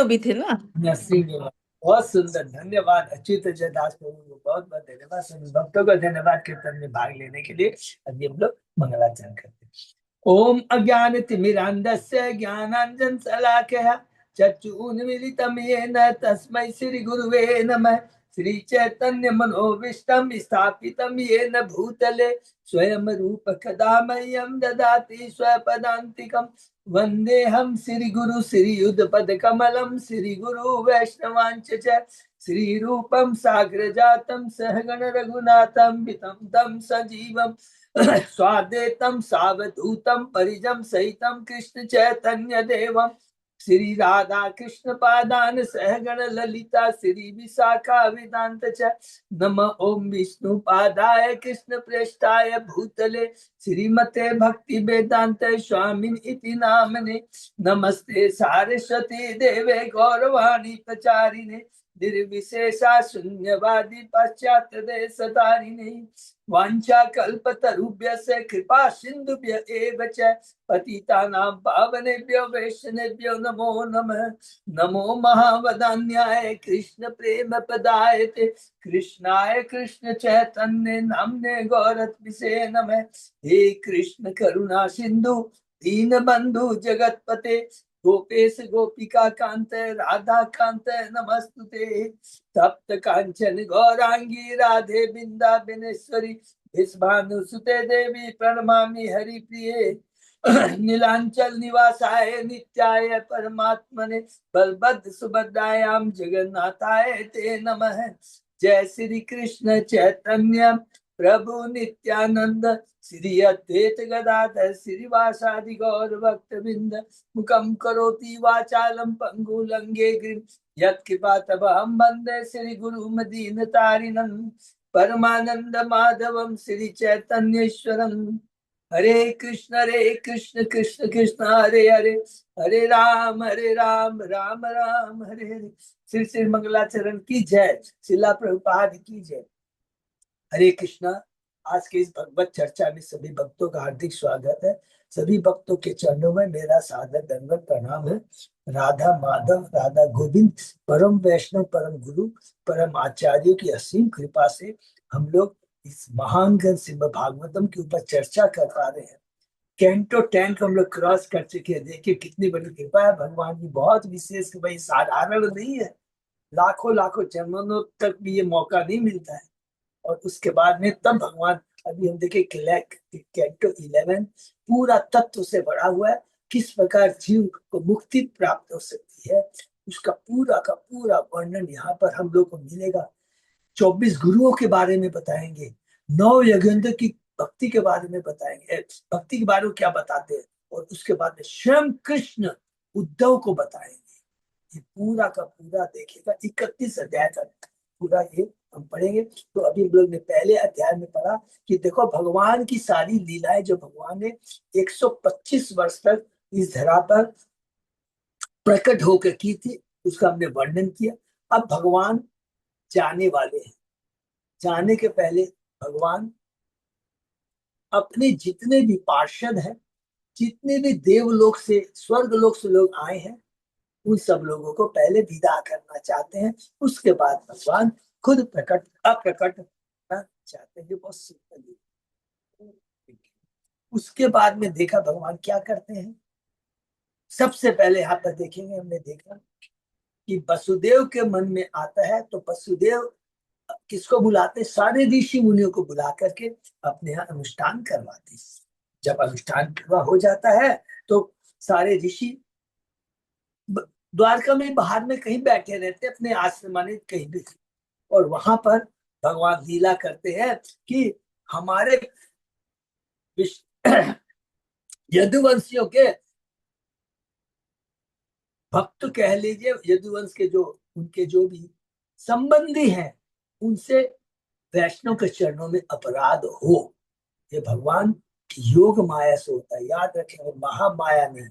नरसिंह भी थे ना। नरसिंह। बहुत सुंदर, धन्यवाद अच्युत जय दास प्रभु को बहुत बहुत धन्यवाद, सभी भक्तों को धन्यवाद कीर्तन में भाग लेने के लिए। अभी हम लोग मंगलाचरण करते हैं। ओम अज्ञान तिमिरांधस्य ज्ञानांजन शलाकया चक्षुन्मीलितं येन तस्मै श्री गुरुवे नमः। श्री चैतन्य मनोविष्टम स्थापितं येन भूतले स्वयं रूप कदा मह्यं ददाति स्वपदान्तिकम्। वंदेहम श्री गुरु श्री युद्ध पद कमलम श्री गुरु वैष्णवांच श्री रूपम साग्र जातम सहगण रघुनाथम वितम तम सजीवम स्वादेतम सावधूतम परिजम सहितम कृष्ण चैतन्य देवम श्री राधा कृष्ण पादान सहगण ललिता श्री विशाखा वेदांत च नम ओम विष्णु पादाय कृष्ण प्रेष्ठाय भूतले श्रीमते भक्ति वेदांत स्वामिन इति नामने नमस्ते सारस्वती देवे गौरवाणी प्रचारिणे निर्विशेषा शून्यवादी पाश्चात्य देशतारिणे वांछा कल्पतरुभ्यस्य कृपा सिंधुभ्य एव च पतितानां पावनेभ्यो वैष्णवेभ्यो नमो नमः। नमो महावदान्याय कृष्ण प्रेम पदायते कृष्णाय कृष्ण चैतन्य नामने गौरत्मिषे नमः। हे कृष्ण करुणा सिंधु दीन बंधु जगतपते गोपेश गोपिका कांत राधा कांत नमस्तुते। तप्त कांचन गौरांगी राधे बिंदाबनेश्वरी विश्वानुसुते देवी प्रणमामि हरिप्रिये। नीलांचल निवासाय नित्याय परमात्मने बलभद्र सुभद्रायाम जगन्नाथाय ते नमः। जय श्री कृष्ण चैतन्य प्रभु नित्यानंद श्री अद्वैत गदाधर श्रीवासादि गौर भक्त बिंद मुखम करोति वाचालम पंगु लंगे गिर यत्कृपा तब हम वंदे श्री गुरु मदीन तारिणम परमानंद माधवम श्री चैतन्येश्वरम। हरे कृष्ण कृष्ण कृष्ण हरे हरे हरे राम राम राम हरे हरे। श्री श्री मंगलाचरण की जय, शिला प्रभुपाद की जय। हरे कृष्णा। आज के इस भगवत चर्चा में सभी भक्तों का हार्दिक स्वागत है। सभी भक्तों के चरणों में मेरा सादर दंडवत प्रणाम है। राधा माधव राधा गोविंद परम वैष्णव परम गुरु परम आचार्यों की असीम कृपा से हम लोग इस महान ग्रंथ श्रीमद् भागवतम के ऊपर चर्चा कर पा रहे हैं। कैंटो 10 को हम लोग क्रॉस कर चुके हैं। देखिए कितनी बड़ी कृपा है भगवान की, बहुत विशेष। भाई साधारण नहीं है, लाखों लाखों जन्मों तक भी ये मौका नहीं मिलता है। और उसके बाद में तब भगवान, अभी हम देखें कैंटो 11 पूरा तत्व से भरा हुआ है। किस प्रकार जीव को मुक्ति प्राप्त हो सकती है, उसका पूरा का पूरा वर्णन यहाँ पर हम लोग को मिलेगा। 24 गुरुओं के बारे में बताएंगे, 9 यज्ञेंद्र की भक्ति के बारे में बताएंगे, भक्ति के बारे में क्या बताते हैं, और उसके बाद में स्वयं कृष्ण उद्धव को बताएंगे। ये पूरा का पूरा देखेगा, 31 अध्याय तक पूरा ये हम पढ़ेंगे। तो अभी हम लोग ने पहले अध्याय में पढ़ा कि देखो भगवान की सारी लीलाएं जो भगवान ने 125 वर्ष तक इस धरा पर प्रकट होकर की थी, उसका हमने वर्णन किया। अब भगवान जाने वाले हैं। जाने के पहले भगवान अपने जितने भी पार्षद हैं, जितने भी देवलोक से स्वर्ग लोक से लोग आए हैं, उन सब लोगों को पहले विदा करना चाहते हैं। उसके बाद भगवान खुद प्रकट अप्रकट होना चाहते हैं। बहुत सिंपल। उसके बाद में देखा भगवान क्या करते हैं। सबसे पहले यहाँ पर देखेंगे, हमने देखा कि वसुदेव के मन में आता है तो वसुदेव किसको बुलाते, सारे ऋषि मुनियों को बुला करके अपने यहाँ अनुष्ठान करवाते। जब अनुष्ठान पूरा हो जाता है तो सारे ऋषि द्वारका में बाहर में कहीं बैठे रहते, अपने आश्रम में कहीं भी, और वहां पर भगवान लीला करते हैं कि हमारे यदुवंशियों के भक्त कह लीजिए, यदुवंश के जो उनके जो भी संबंधी हैं, उनसे वैष्णव के चरणों में अपराध हो। ये भगवान की योग माया से होता है, याद रखेंगे, महामाया नहीं।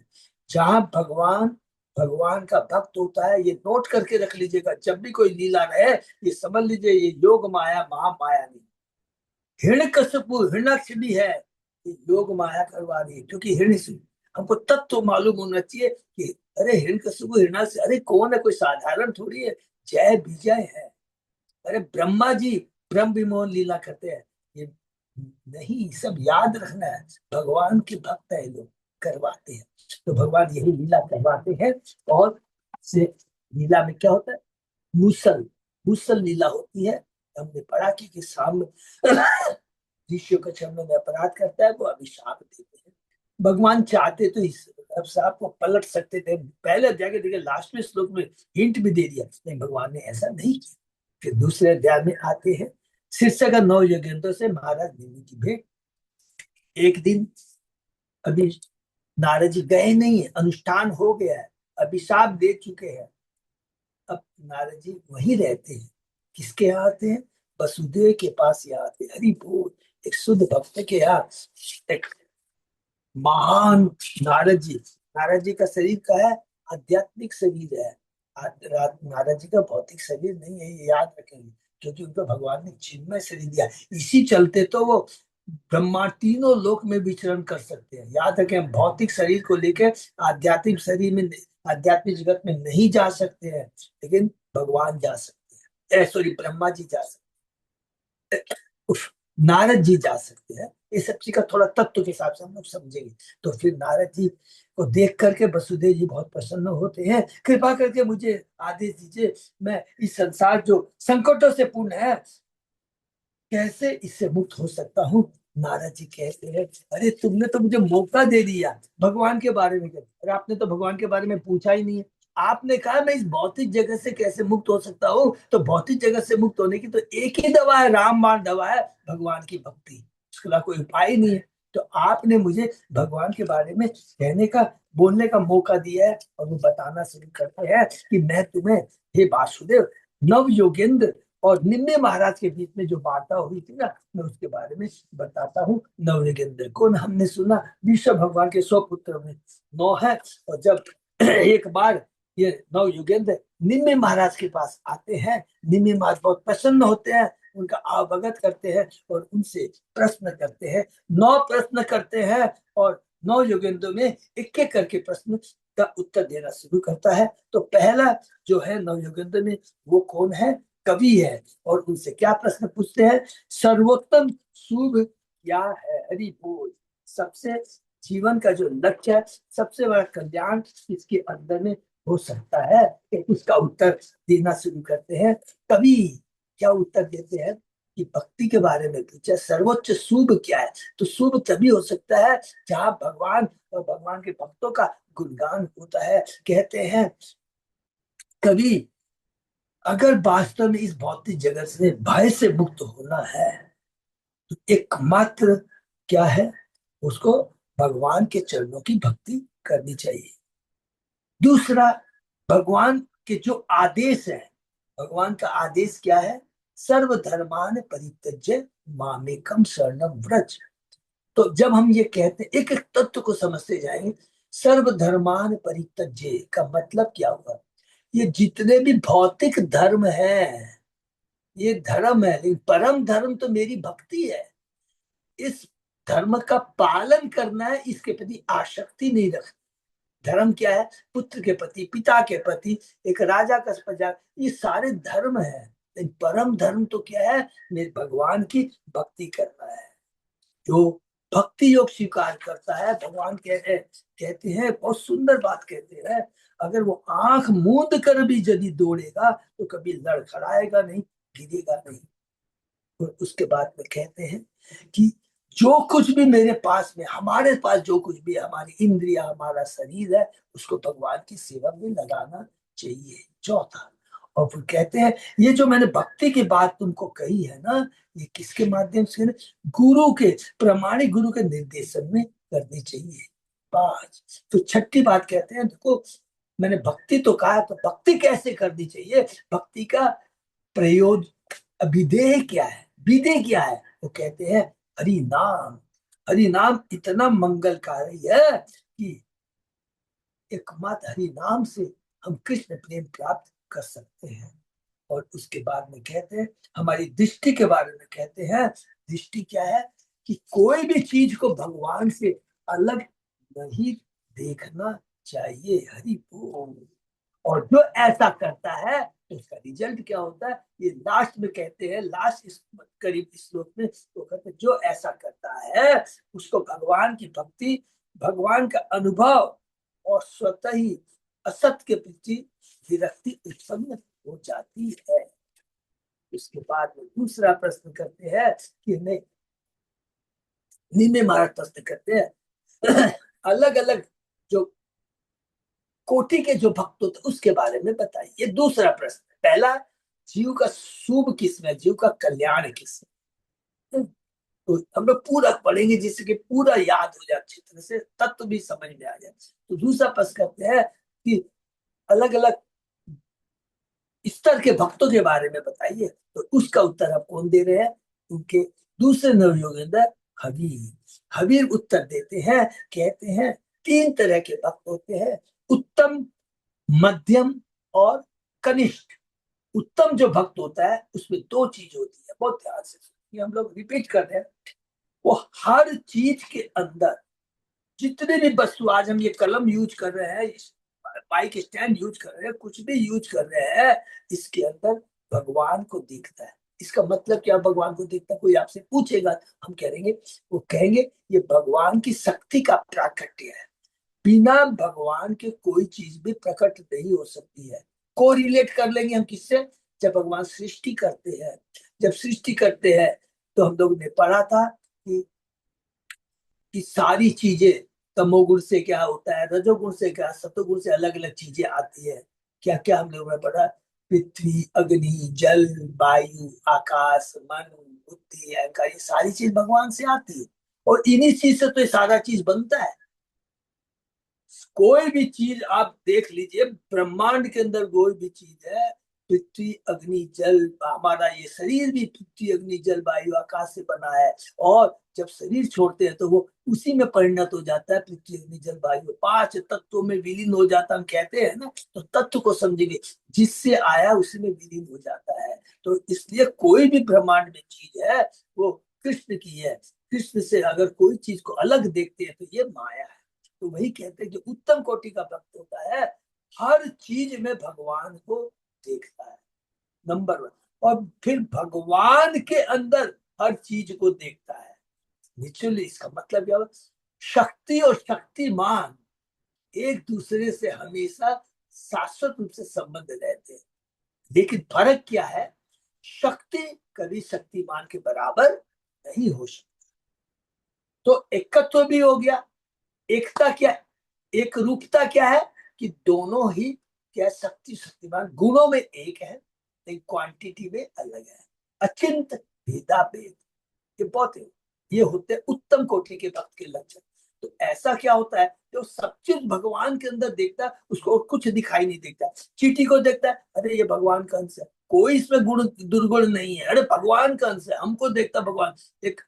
जहां भगवान भगवान का भक्त होता है, ये नोट करके रख लीजिएगा, जब भी कोई लीला रहे ये समझ लीजिए ये योग माया महामाया नहीं। हिरण्यकशिपु हिरण्याक्ष भी है, ये योग माया करवा रही है, क्योंकि हिरण्य हमको तत्व मालूम होना चाहिए कि अरे हिरण्यकशिपु हिरण्याक्ष अरे कौन है, कोई साधारण थोड़ी है, जय विजय है। अरे ब्रह्मा जी ब्रह्म विमोहन लीला करते हैं, ये नहीं, सब याद रखना है। भगवान के भक्त है लोग, करवाते हैं, तो भगवान यही लीला करवाते हैं। और से लीला में क्या होता है, मुसल मुसल लीला होती है। हमने पढ़ा कि सामने ऋषियों के चरणों में अपराध करता है, वो अभिशाप देते हैं। भगवान चाहते तो इस अभिशाप को पलट सकते थे, पहले जाके देखिए लास्ट में श्लोक में हिंट भी दे दिया, नहीं भगवान ने ऐसा नहीं किया। फिर दूसरे अध्याय में आते हैं, शीर्षक है 9 योगेंद्रों से महाराज निमि की भेंट। एक दिन अभी नारद जी गए नहीं है, अनुष्ठान हो गया है, अभिशाप दे चुके हैं। अब नारद जी वहीं रहते हैं, किसके यहाँ आते हैं, वसुदेव के पास यहाँ आते हैं। हरि बोल, एक शुद्ध भक्त के यहाँ एक महान नारद जी का शरीर का है, आध्यात्मिक शरीर है। नारद जी का भौतिक शरीर नहीं है, ये याद रखेंगे, क्योंकि उनको भगवान ने चिन्मय शरीर दिया। इसी चलते तो वो ब्रह्मा तीनों लोक में विचरण कर सकते हैं। याद रखें, हम भौतिक शरीर को लेकर आध्यात्मिक शरीर में, आध्यात्मिक जगत में नहीं जा सकते हैं, लेकिन भगवान जा सकते हैं, सॉरी ब्रह्मा जी जा सकते हैं, नारद जी जा सकते हैं। इस सब चीज का थोड़ा तत्व के हिसाब से हम लोग समझेंगे। तो फिर नारद जी को देख करके वसुदेव जी बहुत प्रसन्न होते हैं, कृपा करके मुझे आदेश दीजिए, मैं इस संसार जो संकटों से पूर्ण है, कैसे इससे मुक्त हो सकता हूँ। नारद जी कहते हैं, अरे तुमने तो मुझे मौका दे दिया भगवान के बारे में, अरे आपने तो भगवान के बारे में पूछा ही नहीं है। आपने कहा मैं इस भौतिक जगत से कैसे मुक्त हो सकता हूँ, तो भौतिक जगत से मुक्त होने की तो एक ही दवा है, रामबाण दवा है, भगवान की भक्ति, उसके अलावा कोई उपाय ही नहीं है। तो आपने मुझे भगवान के बारे में कहने का, बोलने का मौका दिया है, और वो बताना शुरू करते हैं कि मैं तुम्हें, हे वासुदेव, नव योगेंद्र और निम्बे महाराज के बीच में जो वार्ता हुई थी ना, मैं उसके बारे में बताता हूँ। नव योगेंद्र कौन, हमने सुना विश्व भगवान के 100 पुत्र में 9 है। और जब एक बार ये नव योगेंद्र निम्बे महाराज के पास आते हैं, निम्बे महाराज बहुत प्रसन्न होते हैं, उनका अवगत करते हैं और उनसे प्रश्न करते हैं। 9 प्रश्न करते हैं, और 9 योगेंद्र में एक एक करके प्रश्न का उत्तर देना शुरू करता है। तो पहला जो है 9 योगेंद्र में, वो कौन है, कवि है, और उनसे क्या प्रश्न पूछते हैं, सर्वोत्तम शुभ क्या है, हरि बोल, सबसे जीवन का जो लक्ष्य है, सबसे बड़ा कल्याण इसके अंदर में हो सकता है, उसका उत्तर देना शुरू करते हैं। कवि क्या उत्तर देते हैं कि भक्ति के बारे में पूछा, सर्वोच्च शुभ क्या है, तो शुभ तभी हो सकता है जहां भगवान और भगवान के भक्तों का गुणगान होता है। कहते हैं कवि, अगर वास्तव में इस भौतिक जगत से भय से मुक्त होना है, तो एकमात्र क्या है, उसको भगवान के चरणों की भक्ति करनी चाहिए। दूसरा, भगवान के जो आदेश है, भगवान का आदेश क्या है, सर्वधर्मान परित्यज्य मामेकम शरणम व्रज। तो जब हम ये कहते हैं, एक एक तत्व को समझते जाएंगे, सर्वधर्मान परित्यज्य का मतलब क्या हुआ, ये जितने भी भौतिक धर्म है, ये धर्म है, लेकिन परम धर्म तो मेरी भक्ति है। इस धर्म का पालन करना है, इसके प्रति आसक्ति नहीं रखना। धर्म क्या है, पुत्र के प्रति, पिता के प्रति, एक राजा का प्रजा, ये सारे धर्म है। लेकिन परम धर्म तो क्या है, मेरे भगवान की भक्ति करना है। जो भक्ति योग स्वीकार करता है, भगवान कहते हैं, बहुत सुंदर बात कहते हैं, अगर वो आंख मूंद कर भी यदि दौड़ेगा तो कभी लड़खड़ाएगा नहीं, गिरेगा नहीं। और उसके बाद में कहते हैं कि जो कुछ भी मेरे पास में, हमारे पास जो कुछ भी, हमारी इंद्रिया, हमारा शरीर है, उसको भगवान की सेवा में लगाना चाहिए। चौथा, और फिर कहते हैं, ये जो मैंने भक्ति की बात तुमको कही है ना, ये किसके माध्यम से, गुरु के, प्रमाणिक गुरु के निर्देशन में करनी चाहिए। 5, तो छठी बात कहते हैं, देखो मैंने भक्ति तो कहा, तो भक्ति कैसे करनी चाहिए, भक्ति का प्रयोजन विधेय क्या है, विधेय क्या है, वो कहते हैं हरि नाम। हरि नाम इतना मंगलकारी है कि एकमात्र हरि नाम से हम कृष्ण प्रेम प्राप्त कर सकते हैं। और उसके बाद में कहते हैं, हमारी दृष्टि के बारे में कहते हैं, दृष्टि क्या है कि कोई भी चीज को भगवान से अलग नहीं देखना चाहिए। हरि बोल। और जो ऐसा करता है तो उसका रिजल्ट क्या होता है, ये लास्ट में कहते हैं, लास्ट करीब श्लोक में तो कहते हैं, जो ऐसा करता है उसको भगवान की भक्ति, भगवान का अनुभव और स्वतः ही असत के प्रति विरक्ति उत्पन्न हो जाती है। उसके बाद में दूसरा प्रश्न करते हैं कि नहीं, नीने महाराज प्रश्न करते हैं अलग अलग जो कोटि के जो भक्त होते उसके बारे में बताइए। दूसरा प्रश्न, पहला जीव का शुभ किसमें, जीव का कल्याण किसमें। तो हम लोग पूरा पढ़ेंगे जिससे कि पूरा याद हो जाए, अच्छी तरह से तत्व भी समझ में आ जाए। तो दूसरा प्रश्न करते हैं कि अलग अलग स्तर के भक्तों के बारे में बताइए। तो उसका उत्तर आप कौन दे रहे हैं, उनके दूसरे नवयोगेंद्र हबीर। हबीर उत्तर देते हैं, कहते हैं तीन तरह के भक्त होते हैं, उत्तम, मध्यम और कनिष्ठ। उत्तम जो भक्त होता है उसमें दो चीज होती है, बहुत ध्यान से सुनिए, हम लोग रिपीट कर रहे हैं। वो हर चीज के अंदर जितने भी वस्तु, आज हम ये कलम यूज कर रहे हैं, बाइक स्टैंड यूज कर रहे हैं, कुछ भी यूज कर रहे हैं, इसके अंदर भगवान को दिखता है। इसका मतलब क्या भगवान को दिखता है, कोई आपसे पूछेगा हम कहेंगे, वो कहेंगे ये भगवान की शक्ति का प्राकट्य है। बिना भगवान के कोई चीज भी प्रकट नहीं हो सकती है। को रिलेट कर लेंगे हम किससे, जब भगवान सृष्टि करते हैं। जब सृष्टि करते हैं तो हम लोग ने पढ़ा था कि सारी चीजें, तमोगुण से क्या होता है, रजोगुण से क्या, सतोगुण से अलग अलग चीजें आती है। क्या क्या हम लोगों ने पढ़ा, पृथ्वी, अग्नि, जल, वायु, आकाश, मन, बुद्धि, अहंकार, ये सारी चीज भगवान से आती है। और इन्हीं चीज से तो ये सारा चीज बनता है। कोई भी चीज आप देख लीजिए, ब्रह्मांड के अंदर कोई भी चीज है, पृथ्वी, अग्नि, जल, हमारा ये शरीर भी पृथ्वी, अग्नि, जल, वायु, आकाश से बना है। और जब शरीर छोड़ते हैं तो वो उसी में परिणत हो जाता है, पृथ्वी, अग्नि, जल, वायु, पांच तत्वों में विलीन हो जाता, हम कहते हैं ना। तो तत्व को समझेंगे, जिससे आया उसी में विलीन हो जाता है। तो इसलिए कोई भी ब्रह्मांड में चीज है वो कृष्ण की है। कृष्ण से अगर कोई चीज को अलग देखते हैं तो ये माया है। तो वही कहते हैं जो उत्तम कोटि का भक्त होता है, हर चीज में भगवान को देखता है, नंबर वन। और फिर भगवान के अंदर हर चीज को देखता है। नेचुरली इसका मतलब क्या हुआ, शक्ति और शक्तिमान एक दूसरे से हमेशा शाश्वत रूप से संबंध रहते हैं। लेकिन फर्क क्या है, शक्ति कभी शक्तिमान के बराबर नहीं हो सकती। तो एकत्व भी हो गया। एकता क्या, एक रूपता क्या है कि दोनों ही क्या, शक्ति शक्तिमान गुणों में एक है लेकिन क्वांटिटी में अलग है। अचिंत भेदा भेद, ये बहुत है। ये होते हैं उत्तम कोटि के भक्त के लक्षण। तो ऐसा क्या होता है, जो सब चीज भगवान के अंदर देखता है उसको और कुछ दिखाई नहीं देता। चींटी को देखता है, अरे ये भगवान का अंश है, कोई इसमें गुण दुर्गुण नहीं है, अरे भगवान का अंश है, हमको देखता भगवान। एक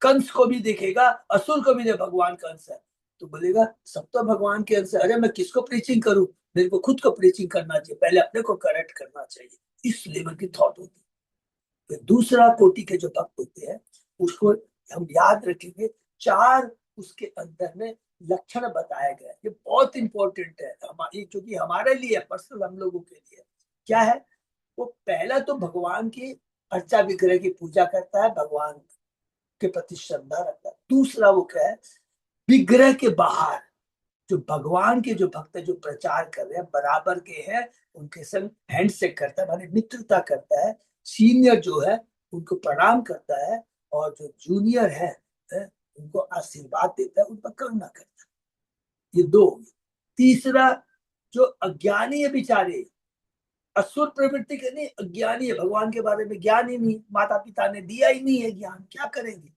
कंस को भी देखेगा, असुर को भी दे, भगवान का अंश है। तो बोलेगा सब तो भगवान के अंश है, अरे मैं किसको प्रीचिंग करूं, मेरे को खुद को प्रीचिंग करना चाहिए, पहले अपने को करेक्ट करना चाहिए। इस लेवल की थॉट होती है। फिर दूसरा कोटि के जो भक्त होते हैं उसको हम याद रखेंगे, चार उसके अंदर में लक्षण बताए गए। ये बहुत इंपॉर्टेंट है हमारी, क्योंकि हमारे लिए पर्सनल, हम लोगों के लिए क्या है। वो पहला तो भगवान की अर्चा विग्रह की पूजा करता है, भगवान के प्रति श्रद्धा रखता है। दूसरा वो क्या है, विग्रह के बाहर जो भगवान के जो भक्त जो प्रचार कर रहे हैं, बराबर के हैं, उनके संग हैंड शेक करता है, माने मित्रता करता है। सीनियर जो है उनको प्रणाम करता है, और जो जूनियर है उनको आशीर्वाद देता है, उन पर करुणा करता है। ये दो हो गए। तीसरा, जो अज्ञानी है बेचारे, असुर प्रवृत्ति के नहीं, अज्ञानी है, भगवान के बारे में ज्ञान ही नहीं, माता पिता ने दिया ही नहीं है ज्ञान, क्या करेंगे।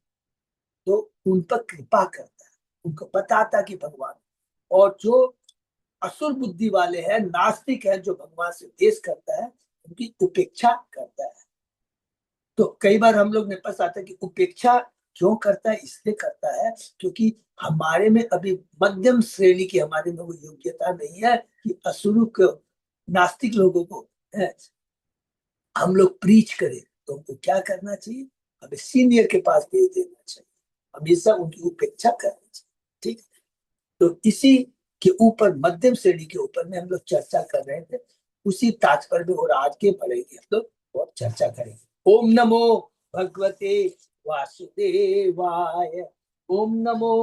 तो उन पर कृपा करता है, उनको बताता कि भगवान। और जो असुर बुद्धि वाले हैं, नास्तिक है, जो भगवान से द्वेष करता है, उनकी उपेक्षा करता है। तो कई बार हम लोग ने पास आता है कि उपेक्षा क्यों करता है, इसलिए करता है क्योंकि हमारे में अभी मध्यम श्रेणी की हमारे में वो योग्यता नहीं है कि असुरों को, नास्तिक लोगों को हम लोग प्रीच करें। तो उनको क्या करना चाहिए, हमें सीनियर के पास भेज देना चाहिए, हमेशा उनकी उपेक्षा करनी चाहिए। ठीक है। तो इसी के ऊपर, मध्यम श्रेणी के ऊपर में हम लोग चर्चा कर रहे थे, उसी तात्पर्य में और आज के पढ़ेंगे हम लोग और चर्चा करेंगे। ओम नमो भगवते वासुदेवाय। ओम नमो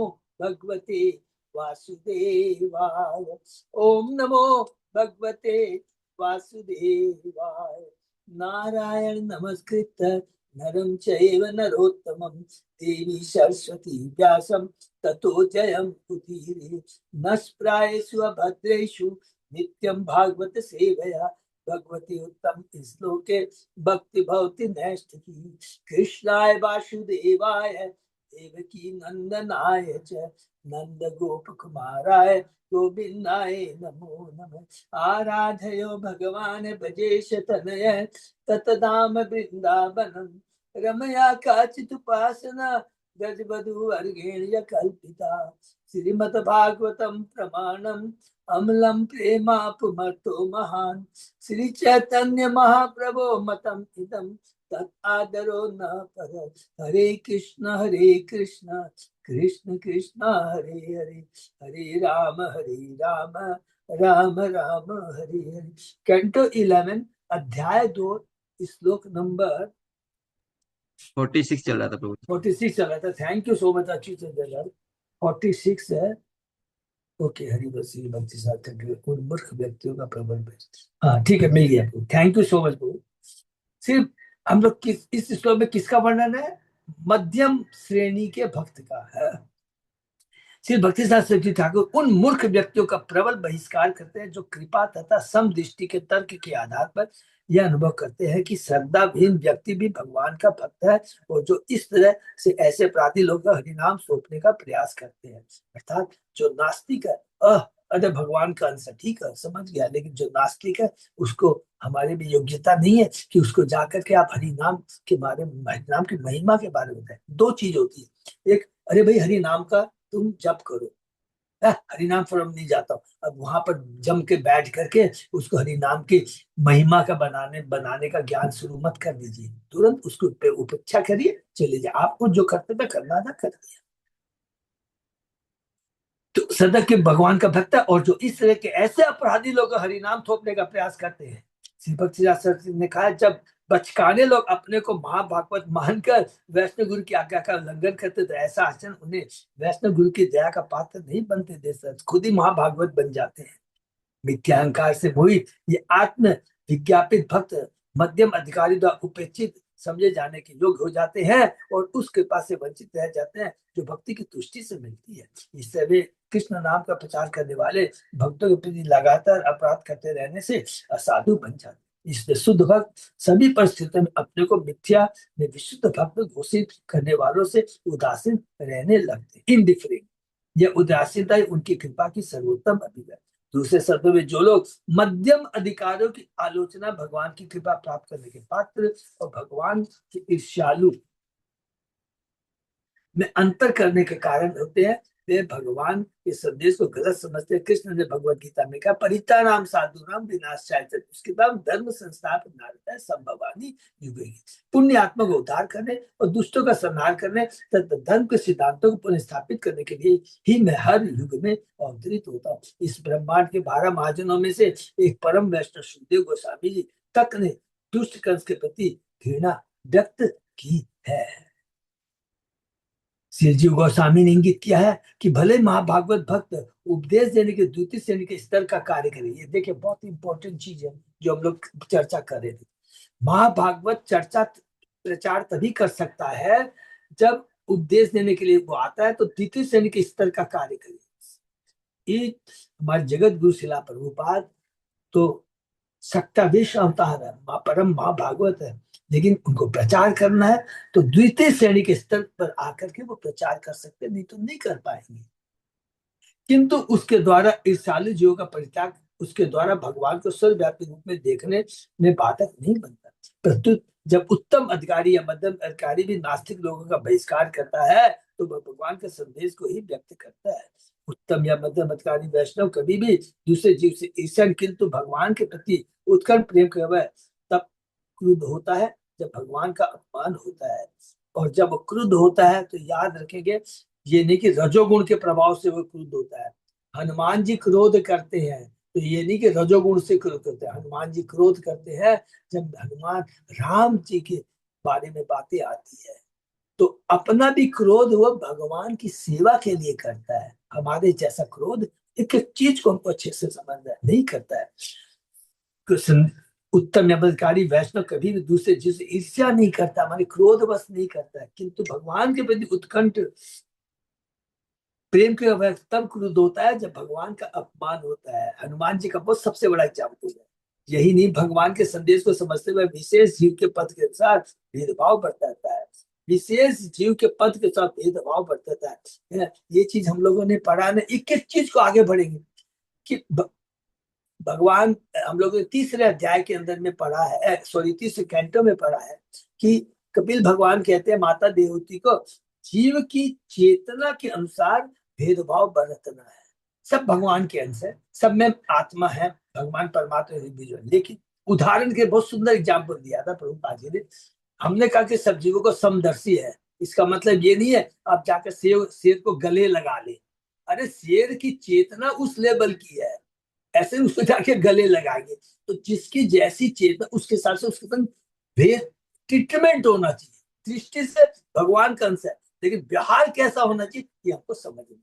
भगवते वासुदेवाय। ओम नमो भगवते वासुदेवाय। नारायण नमस्कृत नरं चैव नरोत्तमं देवी सरस्वती व्यासं ततो जयं उदीरये। नस्प्रायेषु भद्रेषु नित्यं भागवत सेवया भगवती उत्तम श्लोके भक्ति भवति नैष्ठिकी। कृष्णाय वासुदेवाय देवकी नंदनाय च नंद गोप कुमाराय गोविंदाय नमो नमः। आराधयो भगवान भजेश तनय ततधाम वृंदावनम रमया काचित् उपासना गजबधु अर्गेण्य कल्पिता। श्रीमद् भागवतम प्रमाणम अमलम प्रेमापुमर्तो महान। श्री चैतन्य महाप्रभो मतम इदम तत् आदरो न पर। हरे कृष्ण कृष्ण कृष्ण हरे हरे, हरे राम राम राम हरे हरे। कैंटो 11 अध्याय 2 श्लोक नंबर 46 चल रहा था प्रभु। 46 चल रहा था। थैंक यू सो मच अच्छी से 46 है। ओके, हरि बसी भक्ति साथ उन मूर्ख व्यक्तियों का प्रबल। हाँ ठीक है, मिल गया आपको। थैंक यू सो मच प्रभु। सिर्फ हम लोग इस श्लोक में किसका वर्णन है? मध्यम श्रेणी के भक्त का है। श्री भक्ति सरस्वती ठाकुर उन मूर्ख व्यक्तियों का प्रबल बहिष्कार करते हैं जो कृपा तथा समदृष्टि के तर्क के आधार पर यह अनुभव करते हैं कि श्रद्धाहीन व्यक्ति भी भगवान का भक्त है, और जो इस तरह से ऐसे अपराधी लोग का हरिनाम सौंपने का प्रयास करते हैं। अर्थात जो नास्तिक है, अरे भगवान का अंश, ठीक है समझ गया, लेकिन जो नास्तिक है उसको हमारे में योग्यता नहीं है कि उसको जाकर के आप हरिनाम के बारे में, हरिनाम की महिमा के बारे में बताएं। दो चीज होती है, एक अरे भाई हरिनाम का तुम जप करो, हरिनाम फोरम नहीं जाता हूँ, अब वहां पर जम के बैठ करके उसको हरिनाम की महिमा का बनाने का ज्ञान शुरू मत कर दीजिए। तुरंत उसको उपेक्षा करिए, चले जाए। आपको जो कर्तव्य करना था कर दिया। तो सदा के भगवान का भक्त है, और जो इस तरह के ऐसे अपराधी लोग हरिनाम थोपने का प्रयास करते हैं, श्री भक्ति शास्त्री ने कहा जब बचकाने लोग अपने को महाभागवत मानकर वैष्णव गुरु की आज्ञा का उल्लंघन करते तो ऐसा आचरण उन्हें वैष्णव गुरु की दया का पात्र नहीं बनते दे सकते, खुद ही महाभागवत बन जाते हैं। मिथ्या अहंकार से मोहित ये आत्म विज्ञापित भक्त मध्यम अधिकारी द्वारा उपेक्षित समझे जाने के योग्य हो जाते हैं और उस कृपा से वंचित रह जाते हैं जो भक्ति की तुष्टि से मिलती है। इससे वे कृष्ण नाम का प्रचार करने वाले भक्तों के प्रति लगातार अपराध करते रहने से असाधु बन जाते हैं। इसलिए शुद्ध भक्त सभी परिस्थितियों में अपने को मिथ्या में विशुद्ध भक्त घोषित करने वालों से उदासीन रहने लगते, इनडिफरेंट। यह उदासीनता उनकी कृपा की सर्वोत्तम अभिव्यक्ति। दूसरे शब्दों में जो लोग मध्यम अधिकारियों की आलोचना भगवान की कृपा प्राप्त करने के पात्र और भगवान के ईर्ष्यालु में अंतर करने के कारण होते हैं, वे भगवान के संदेश को गलत समझते हैं। कृष्ण ने भगवत गीता में कहा परित्राणाम साधुनाम विनाशाय च, उसके बाद धर्म संस्थापन नारद संभवानी युगे। पुण्य आत्मा को उद्धार करने और दुष्टों का संहार करने तथा धर्म के सिद्धांतों को पुनर्स्थापित करने के लिए ही मैं हर युग में अवतरित होता हूँ। इस ब्रह्मांड के 12 महाजनों में से एक परम वैष्णव सुखदेव गोस्वामी जी तक ने दुष्ट कंस के प्रति घृणा व्यक्त की है। श्रीजीव गोस्वामी ने इंगित किया है कि भले महाभागवत भक्त उपदेश देने के द्वितीय श्रेणी के स्तर का कार्य करे। ये देखिए बहुत इंपॉर्टेंट चीज है जो हम लोग चर्चा कर रहे थे। महाभागवत चर्चा प्रचार तभी कर सकता है जब उपदेश देने के लिए वो आता है तो द्वितीय श्रेणी के स्तर का कार्य करे। ये हमारे जगत गुरु शिला प्रभुपाद तो सकता विश्व अवतार है, परम महाभागवत है, लेकिन उनको प्रचार करना है तो द्वितीय श्रेणी के स्तर पर आकर के वो प्रचार कर सकते, नहीं तो नहीं कर पाएंगे। किंतु उसके द्वारा ईर्ष्यालु जीवों का परित्याग उसके द्वारा भगवान को सर्वव्यापी रूप में देखने में बाधक नहीं बनता। प्रस्तुत जब उत्तम अधिकारी या मध्यम अधिकारी भी नास्तिक लोगों का बहिष्कार करता है तो वह भगवान के संदेश को ही व्यक्त करता है। उत्तम या मध्यम अधिकारी वैष्णव कभी भी दूसरे जीव से ईर्ष्या, किंतु भगवान के प्रति उत्कट प्रेम का वह तब क्रुद्ध होता है जब भगवान का अपमान होता है। और जब क्रुद्ध होता है तो याद रखेंगे ये नहीं कि रजोगुण के प्रभाव से वो क्रुद्ध होता है, हनुमान जी क्रोध करते हैं तो ये नहीं कि रजोगुण से क्रोध करते हैं, हनुमान जी क्रोध करते हैं जब हनुमान राम जी के बारे में बातें आती है। तो अपना भी क्रोध वो भगवान की सेवा के लिए करता है। हमारे जैसा क्रोध एक एक चीज को हमको अच्छे से समझना नहीं करता है। कृष्ण उत्तम नमस्कारी वैष्णव कभी भी दूसरे चीज से ईर्ष्या नहीं करता, हमारे क्रोध बस नहीं करता है, किंतु भगवान के प्रति उत्कंठ प्रेम के वक्त तब क्रोध होता है जब भगवान का अपमान होता है। हनुमान जी का बहुत सबसे बड़ा एग्जाम्पल है। यही नहीं, भगवान के संदेश को समझते हुए विशेष जीव के पद के अनुसार भेदभाव बरतता है, विशेष जीव के पद के साथ भेदभाव बरतता है। ये चीज हम लोगों ने पढ़ा ना, एक एक चीज को आगे बढ़ेंगे कि भगवान, हम लोग ने तीसरे अध्याय के अंदर में पढ़ा है, सॉरी तीसरे कैंटो में पढ़ा है कि कपिल भगवान कहते हैं माता देवती को जीव की चेतना के अनुसार भेदभाव बरतना है। सब भगवान के अंश है, सब में आत्मा है, भगवान परमात्मा इंडिविजुअल। लेकिन उदाहरण के बहुत सुंदर एग्जाम्पल दिया था प्रभुपाद जी ने। हमने कहा कि सब जीवों को समदर्शी है, इसका मतलब ये नहीं है आप जाकर शेर शेर को गले लगा ले। अरे शेर की चेतना उस लेवल की है, ऐसे उसको जाके गले लगाएंगे। तो जिसकी जैसी चेतना उसके हिसाब से उसके संग भेद ट्रीटमेंट होना चाहिए। दृष्टि से भगवान का अंश है, लेकिन व्यवहार कैसा होना चाहिए ये हमको समझना।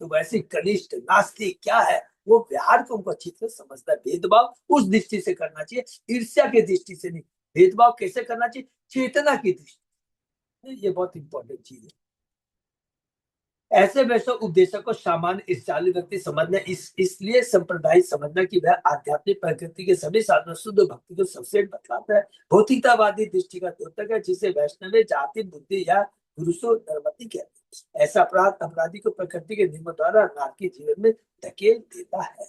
तो वैसे कनिष्ठ नास्तिक क्या है, वो व्यवहार को हमको अच्छी तरह समझना है। भेदभाव उस दृष्टि से करना चाहिए, ईर्ष्या की दृष्टि से नहीं। भेदभाव कैसे करना चाहिए, चेतना की दृष्टि, ये बहुत इंपॉर्टेंट चीज है। ऐसे वैसे उपदेशक को सामान्य ईर्ष्यालु व्यक्ति समझना, इसलिए संप्रदाय समझना कि वह आध्यात्मिक प्रकृति के सभी साधनों शुद्ध भक्ति को सबसे बतलाता है। भौतिकतावादी दृष्टि का द्योतक है, जिसे वैष्णव जाति बुद्धि या पुरुषो धर्मति कहते हैं। ऐसा अपराध अपराधी को प्रकृति के नियमों द्वारा नारकी जीवन में धकेल देता है।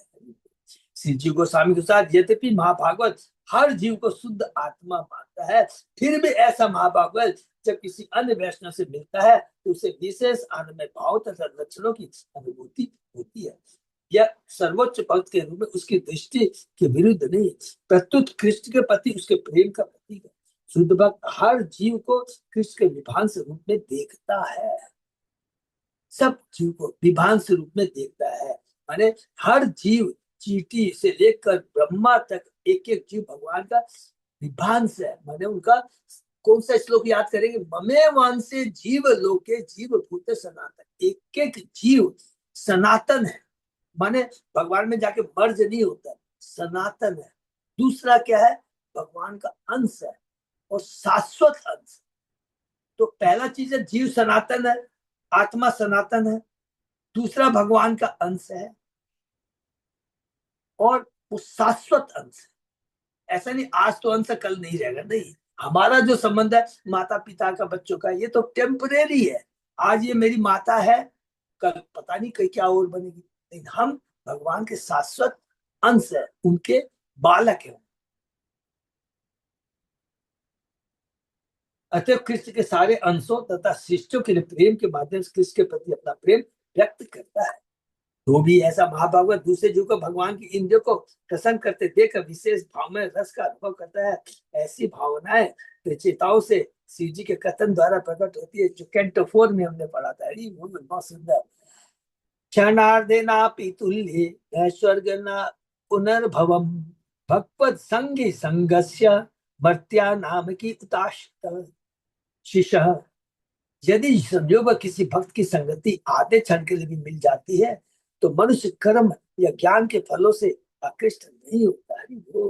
श्री जी गोस्वामी के साथ यद्यपि महाभागवत हर जीव को शुद्ध आत्मा मानता है, फिर भी ऐसा महाभागवत जब किसी अन्य वैष्णव से मिलता है तो उसे विशेष आनंद भाव तथा लक्षणों की अनुभूति होती है। यह सर्वोच्च भक्त के रूप में उसकी दृष्टि के विरुद्ध नहीं, प्रत्युत कृष्ण के प्रति उसके प्रेम का प्रतीक है। शुद्ध भक्त हर जीव को कृष्ण के विभांस रूप में देखता है, सब जीव को विभांस रूप में देखता है। माने हर जीव, चींटी से लेकर ब्रह्मा तक एक एक जीव भगवान का विभांस है। माने उनका कौन सा श्लोक याद करेंगे, ममे वांसे जीव लोके जीव भूत सनातन, एक एक जीव सनातन है। माने भगवान में जाके मर्ज नहीं होता, सनातन है। दूसरा क्या है, भगवान का अंश है और शाश्वत अंश। तो पहला चीज है जीव सनातन है, आत्मा सनातन है। दूसरा भगवान का अंश है और वो शाश्वत अंश है। ऐसा नहीं आज तो अंश कल नहीं रहेगा, नहीं। हमारा जो संबंध है माता पिता का बच्चों का, ये तो टेम्परेरी है। आज ये मेरी माता है, कल पता नहीं कहीं क्या और बनेगी। लेकिन हम भगवान के शाश्वत अंश है, उनके बालक है। अतः कृष्ण के सारे अंशों तथा शिष्यों के लिए प्रेम के माध्यम से कृष्ण के प्रति अपना प्रेम व्यक्त करता है। तो भी ऐसा महाभागवत दूसरे जीव को भगवान की इंद्रियों को प्रसन्न करते देख विशेष भाव में रस का अनुभव करता है। ऐसी भावनाएं प्रचेताओं से शिव जी के कथन द्वारा प्रकट होती है, जो कैंटो 4 में हमने पढ़ा था। बहुत सुंदर। क्षणार्धेनापि तुल्ये न स्वर्ग न पुनर्भवम भगवत संगी संगस्य मर्त्या नाम की उताश्त शिशः। यदि संयोग किसी भक्त की संगति आधे क्षण के लिए भी मिल जाती है तो मनुष्य कर्म या ज्ञान के फलों से आकृष्ट नहीं होता है। वो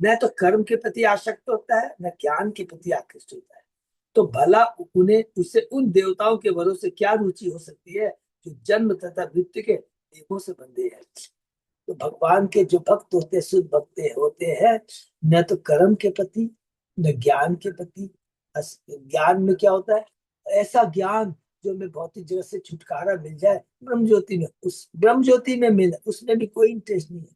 न तो कर्म के प्रति आसक्त होता है, न ज्ञान के प्रति आकृष्ट होता है। तो भला उन्हें उससे उन देवताओं के वरों से क्या रुचि हो सकती है जो जन्म तथा मृत्यु के नियमों से बंधे हैं। तो भगवान के जो भक्त होते हैं, शुद्ध भक्त होते हैं, न तो कर्म के प्रति न ज्ञान के प्रति। ज्ञान में क्या होता है, ऐसा ज्ञान जो हमें भौतिक जगत से छुटकारा मिल जाए ब्रह्म ज्योति में, उस ब्रह्म ज्योति में मिले, उसमें भी कोई इंटरेस्ट नहीं है।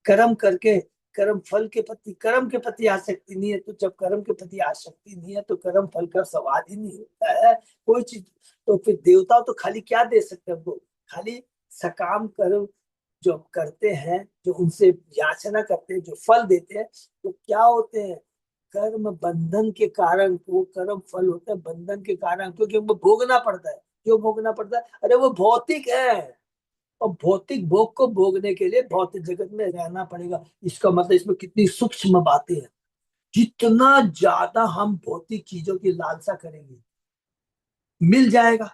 कर्म करके कर्म फल के प्रति, कर्म के प्रति आसक्ति नहीं है। तो जब कर्म के प्रति आसक्ति नहीं है तो कर्म फल का सवाल ही नहीं होता है कोई चीज। तो फिर देवता तो खाली क्या दे सकते हैं हमको, खाली सकाम कर्म जो करते हैं, जो उनसे याचना करते हैं, जो फल देते हैं, तो क्या होते हैं, कर्म बंधन के कारण। वो कर्म फल होता है बंधन के कारण, क्योंकि उनको भोगना पड़ता है। क्यों भोगना पड़ता है, अरे वो भौतिक है। और भौतिक भोग को भोगने के लिए भौतिक जगत में रहना पड़ेगा। इसका मतलब इसमें कितनी सूक्ष्म बातें हैं। जितना ज्यादा हम भौतिक चीजों की लालसा करेंगे, मिल जाएगा,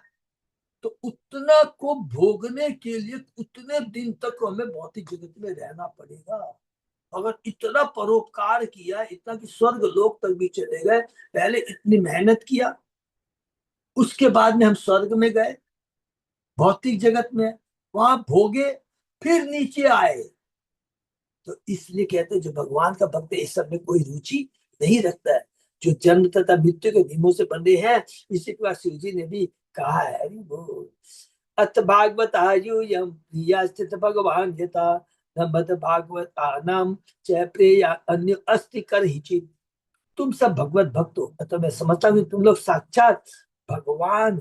तो उतना को भोगने के लिए उतने दिन तक हमें भौतिक जगत में रहना पड़ेगा। अगर इतना परोपकार किया, इतना कि स्वर्ग लोक तक भी चले गए, पहले इतनी मेहनत किया, उसके बाद में हम स्वर्ग में गए, भौतिक जगत में वहां भोगे, फिर नीचे आए। तो इसलिए कहते हैं जो भगवान का भक्त है इस सब में कोई रुचि नहीं रखता है, जो जन्म तथा मृत्यु के नियमों से बंधे हैं। इसी प्रकार शिव जी ने भी कहा है, हरि बोल। अथ भागवत आयुयम प्रिया स्थित भगवान यथा नमद भागवत आनाम च प्रेय अन्य अस्ति कर ही। तुम सब भगवत भक्त हो, तो मैं समझता हूँ कि तुम लोग साक्षात भगवान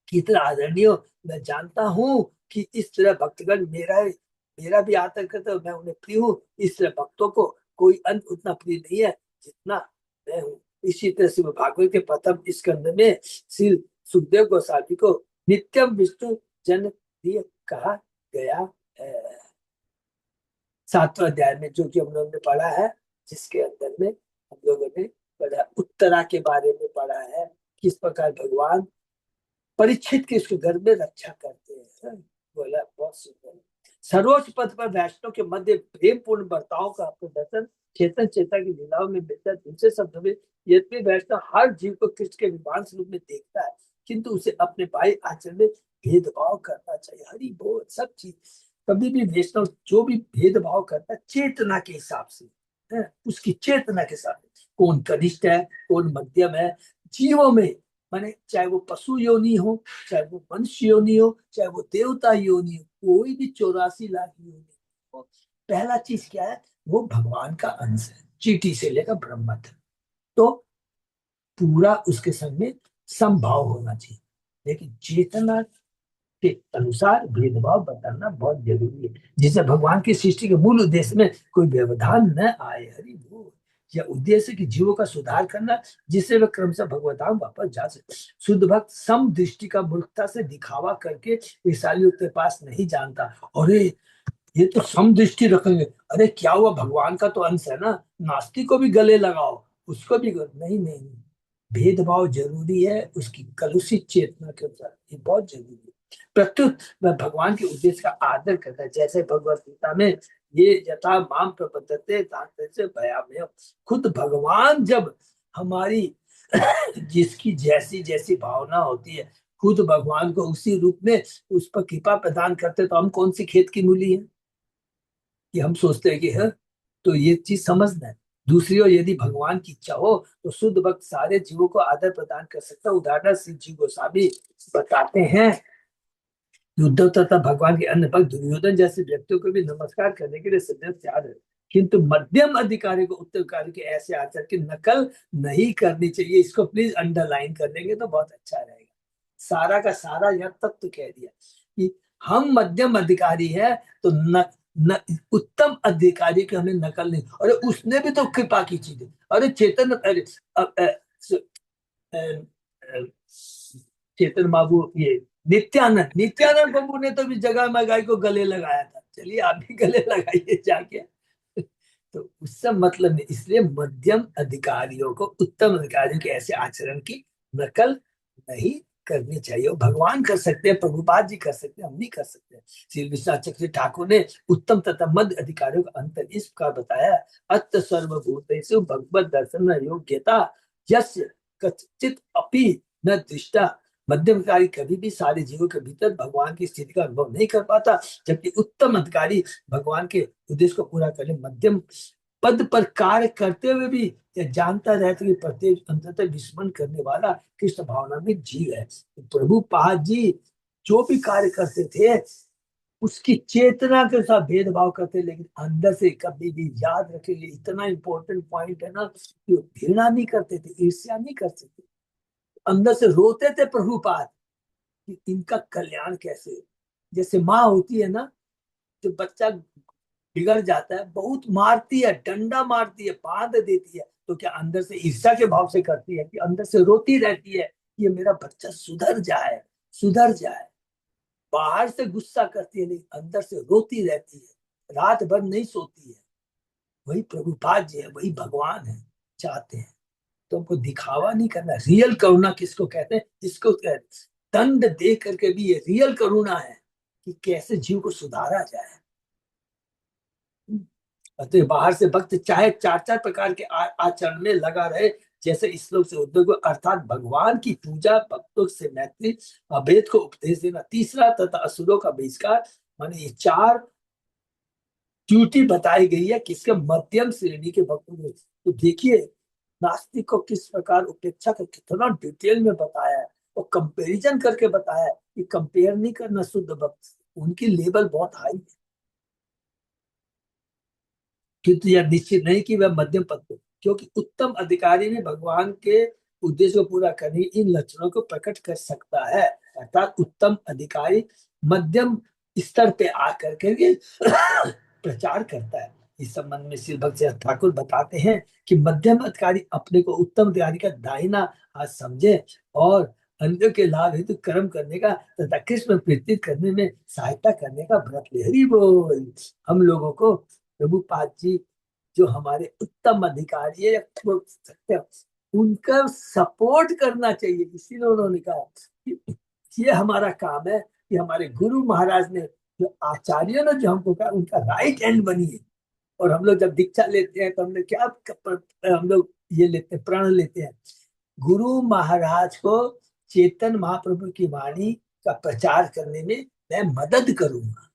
की तरह आदरणीय हो। मैं जानता हूँ कि इस तरह भक्तगण मेरा भी आदर करते हो, मैं उन्हें प्रिय हूँ। इस तरह भक्तों को कोई अंत उतना प्रिय नहीं है जितना मैं हूँ। इसी तरह से भागवत के प्रथम स्कंद में श्री सुखदेव गोस्वामी को नित्यम विष्णु जन प्रिय कहा गया है। 7वें अध्याय में जो कि हम लोगों ने पढ़ा है, जिसके अंदर में हम लोगों ने पढ़ा उत्तरा के बारे में पढ़ा है, किस प्रकार भगवान परीक्षित की उसके घर में रक्षा करते हैं। बोला बहुत सुंदर। सर्वोच्च पद पर वैष्णव के मध्य प्रेम पूर्ण बर्ताव का प्रदर्शन चेतन चेता की लीलाओं में मिलता है। दूसरे शब्दों में यद्यपि वैष्णव हर जीव को कृष्ण के विमान स्वरूप में देखता है, किंतु उसे अपने भाई आचरण में भेदभाव करना चाहिए। हरि बोल। सब चीज कभी भी वैष्णव जो भी भेदभाव करता है चेतना के हिसाब से है, उसकी चेतना के साथ। कौन कनिष्ठ है, कौन मध्यम है, जीवों में माने चाहे वो पशु योनि हो, चाहे वो मनुष्य योनि हो, चाहे वो देवता योनि हो, कोई भी 84 लाख योनि हो, पहला चीज क्या है, वो भगवान का अंश है, चींटी से लेकर ब्रह्म तक। तो पूरा उसके संग में समभाव होना चाहिए, लेकिन चेतना के अनुसार भेदभाव बताना बहुत जरूरी है, जिससे भगवान की सृष्टि के मूल उद्देश्य में कोई व्यवधान न आए। हरि बोल। यह उद्देश्य कि जीवों का सुधार करना, जिससे वे क्रमशः भगवताओं वापस जा सके। शुद्ध भक्त सम दृष्टि का मूर्खता से दिखावा करके ईसाइयों के पास नहीं जानता। अरे ये तो सम दृष्टि रखेंगे, अरे क्या हुआ, भगवान का तो अंश है ना, नास्तिक को भी गले लगाओ, उसको भी नहीं नहीं नहीं। भेदभाव जरूरी है उसकी कलुषित चेतना के अनुसार, ये बहुत जरूरी है। प्रत्युत वह भगवान के उद्देश्य का आदर करता है, जैसे भगवत गीता में ये यथा माम प्रपद्यते तांतस्य भयाम्य। खुद भगवान जब हमारी जिसकी जैसी जैसी भावना होती है, खुद भगवान को उसी रूप में उस पर कृपा प्रदान करते, तो हम कौन सी खेत की मूली है कि हम सोचते हैं कि है। तो ये चीज समझना है। दूसरी ओर यदि भगवान की इच्छा हो तो शुद्ध भक्त सारे जीवों को आदर प्रदान कर सकता है। उदाहरण श्री जी गोस्वामी बताते हैं, उद्धव तथा भगवान के अन्य भक्त दुर्योधन जैसे व्यक्तियों को भी नमस्कार करने के लिए सदैव तैयार है, किंतु मध्यम अधिकारी को उत्तराधिकारी के ऐसे आचरण की नकल नहीं करनी चाहिए। इसको प्लीज अंडरलाइन कर देंगे तो बहुत अच्छा रहेगा। सारा का सारा यह तत्व कह दिया कि हम मध्यम अधिकारी है, तो उत्तम अधिकारी की हमें नकल नहीं। अरे उसने भी तो कृपा की चीज है। अरे चेतन, अरे चेतन बाबू, ये नित्यानंद नित्यानंद बाबू ने तो भी जगह महंगाई को गले लगाया था। चलिए आप भी गले लगाइए जाके। तो उससे मतलब नहीं। इसलिए मध्यम अधिकारियों को उत्तम अधिकारियों के ऐसे आचरण की नकल नहीं करनी चाहिए। और भगवान कर सकते हैं, प्रभुपाद जी कर सकते हैं, हम नहीं कर सकते। श्री विश्वनाथ चक्रवर्ती ठाकुर ने उत्तम तथा मध्य अधिकारियों का अंतर इस प्रकार बताया, अत सर्वभूतेषु भगवत दर्शन योग्यता यस्य कचित अपि न दृष्टा। मध्यम अधिकारी कभी भी सारे जीवों के भीतर भगवान की स्थिति का अनुभव नहीं कर पाता, जबकि उत्तम अधिकारी भगवान के उद्देश्य को पूरा करने मध्यम पद पर कार्य करते हुए भी यह जानता रहता कि प्रत्येक अंततः विस्मरण करने वाला कृष्ण भावना में जीव है। तो प्रभु पाद जी जो भी कार्य करते थे उसकी चेतना के साथ भेदभाव करते, लेकिन अंदर से कभी भी याद रखेंगे, इतना इंपॉर्टेंट पॉइंट है ना, कि घृणा नहीं करते थे, ईर्ष्या नहीं करते थे, अंदर से रोते थे प्रभुपाद कि इनका कल्याण कैसे हो। जैसे माँ होती है ना, जो बच्चा बिगड़ जाता है, बहुत मारती है, डंडा मारती है, बांध देती है, तो क्या अंदर से ईर्ष्या के भाव से करती है कि अंदर से रोती रहती है ये मेरा बच्चा सुधर जाए, सुधर जाए। बाहर से गुस्सा करती है लेकिन अंदर से रोती रहती है, रात भर नहीं सोती है। वही प्रभुपाद जी है, वही भगवान है, चाहते हैं। तो हमको दिखावा नहीं करना। रियल करुणा किसको कहते हैं? इसको कहते हैं दंड दे करके भी ये रियल करुणा है कि कैसे जीव को सुधारा जाए। तो बाहर से भक्त चाहे चार चार प्रकार के आचरण में लगा रहे, जैसे इस श्लोक से उद्योग, अर्थात भगवान की पूजा, भक्तों से मैत्री, अभेद को उपदेश देना, तीसरा तथा असुरों का बहिष्कार। माने ये चार ड्यूटी बताई गई है किसके? मध्यम श्रेणी के भक्तों में। तो देखिए नास्तिक को किस प्रकार उपेक्षा का कितना डिटेल में बताया है, और कंपैरिजन करके बताया है कि कंपेयर नहीं करना शुद्ध भक्त से, उनकी लेवल बहुत हाई है। किंतु यह निश्चित नहीं कि वह मध्यम पद को, क्योंकि उत्तम अधिकारी भी भगवान के उद्देश्य को पूरा करने इन लक्षणों को प्रकट कर सकता है। अर्थात उत्तम अधिकारी मध्यम स्तर पे आकर के प्रचार करता है। इस संबंध में श्री भक्त ठाकुर बताते हैं कि मध्यम अधिकारी अपने को उत्तम अधिकारी का दाहिना हाथ समझे और अन्यों के लाभ हेतु कर्म करने का तथा कृष्ण प्रीति करने में सहायता करने का व्रत ले। हरि बोल। हम लोगों को प्रभुपाद जी जो हमारे उत्तम अधिकारी है, बोल सकते हैं, उनका सपोर्ट करना चाहिए। इसीलिए उन्होंने कहा कि ये हमारा काम है कि हमारे गुरु महाराज ने, जो आचार्य ने जो हमको कहा, उनका राइट हैंड बनिए। और हम लोग जब दीक्षा लेते हैं तो हमने क्या, हम लोग ये लेते हैं, प्रण लेते हैं, गुरु महाराज को चेतन महाप्रभु की वाणी का प्रचार करने में मैं मदद करूंगा।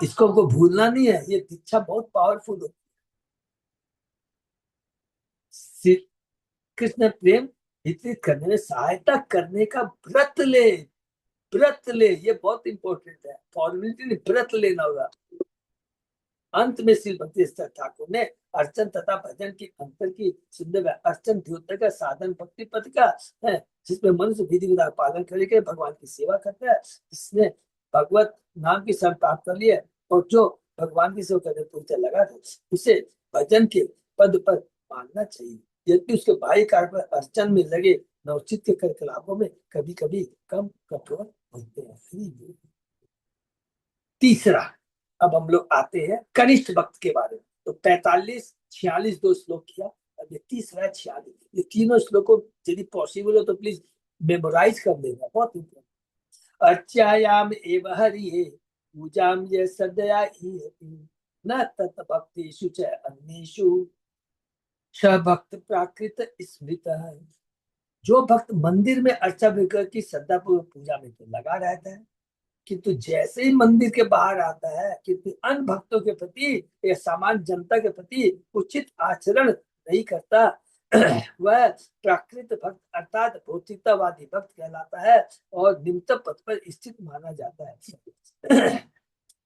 इसको हमको भूलना नहीं है। ये दीक्षा बहुत पावरफुल होती है। कृष्ण प्रेम वितरित करने में सहायता करने का व्रत ले। व्रत ले, ये बहुत इंपॉर्टेंट है। फॉर्मेलिटी नहीं, व्रत लेना होगा। अंत में श्री भक्ति ठाकुर ने अर्चन तथा भजन की अंतर की सुंदर अर्चन द्योतक का साधन भक्ति पथ का है, जिसमें मनुष्य विधि विधान पालन करके भगवान की सेवा करता है, जिसने भगवत नाम की शरण प्राप्त कर लिया, और जो भगवान की सेवा करने पूछे लगा था, उसे भजन के पद पर मानना चाहिए। यदि उसके बाह्य कार्य पर अर्चन में लगे नवचित के कार्यकलापों में कभी कभी कम कठोर होते हैं। तीसरा, अब हम लोग आते हैं कनिष्ठ भक्त के बारे में। तो 45 46 दो श्लोक किया, अब ये तीसरा है 46। ये तीनों श्लोकों यदि पॉसिबल हो तो प्लीज मेमोराइज कर लेना, बहुत इंपॉर्टेंट। अर्च्यायाम एव हरि पूजाम ये सदया न तत् भक्तिषु च अन्येषु स भक्त प्राकृत स्मृत। जो भक्त मंदिर में अर्चा विग्रह की श्रद्धा पूर्वक पूजा में तो लगा रहता है, किंतु जैसे ही मंदिर के बाहर आता है, किंतु अन्य भक्तों के प्रति या सामान्य जनता के प्रति उचित आचरण नहीं करता, वह प्राकृत भक्त अर्थात भौतिकतावादी भक्त कहलाता है और निम्नतम पद पर स्थित माना जाता है।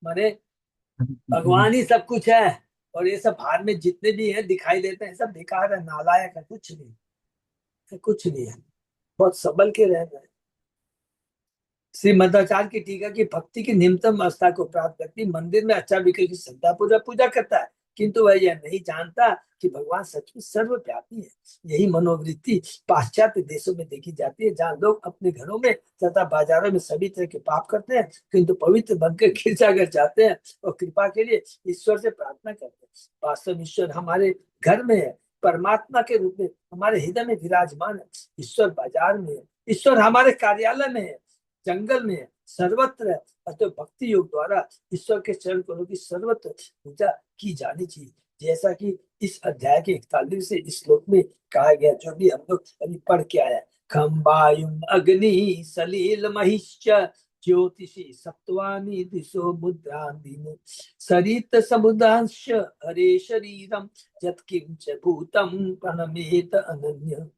माने भगवान ही सब कुछ है, और ये सब बाहर में जितने भी हैं दिखाई देते हैं, सब बेकार है, नालायक है, कुछ नहीं, कुछ नहीं है, बहुत सबल के रहना है। श्री मध्वाचार्य की टीका की भक्ति की निम्नतम अवस्था को प्राप्त करती मंदिर में अच्छा विग्रह की श्रद्धा पूजा पूजा करता है, किंतु वह यह नहीं जानता कि भगवान सचमुच सर्वव्यापी है। यही मनोवृत्ति पाश्चात्य देशों में देखी जाती है, जहाँ लोग अपने घरों में तथा बाजारों में सभी तरह के पाप करते हैं, किंतु पवित्र बनकर गिरजाघर जाते हैं और कृपा के लिए ईश्वर से प्रार्थना करते हैं। वास्तव ईश्वर हमारे घर में है, परमात्मा के रूप में हमारे हृदय में विराजमान है। ईश्वर बाजार में है, ईश्वर हमारे कार्यालय में है, जंगल में है, सर्वत्र है। अतः भक्ति योग द्वारा ईश्वर के चरण कमलों की सर्वत्र पूजा की जानी चाहिए, जैसा कि इस अध्याय के 41 से इस श्लोक में कहा गया, जो भी हम लोग अभी पढ़ के आया। खम्बायुम अग्नि सलील महिश्च ज्योतिषी सत्वानि दिशो मुद्रांधीन सरित समुदांश हरे शरीरम यत्किंच भूतम प्रणमेत अनन्य।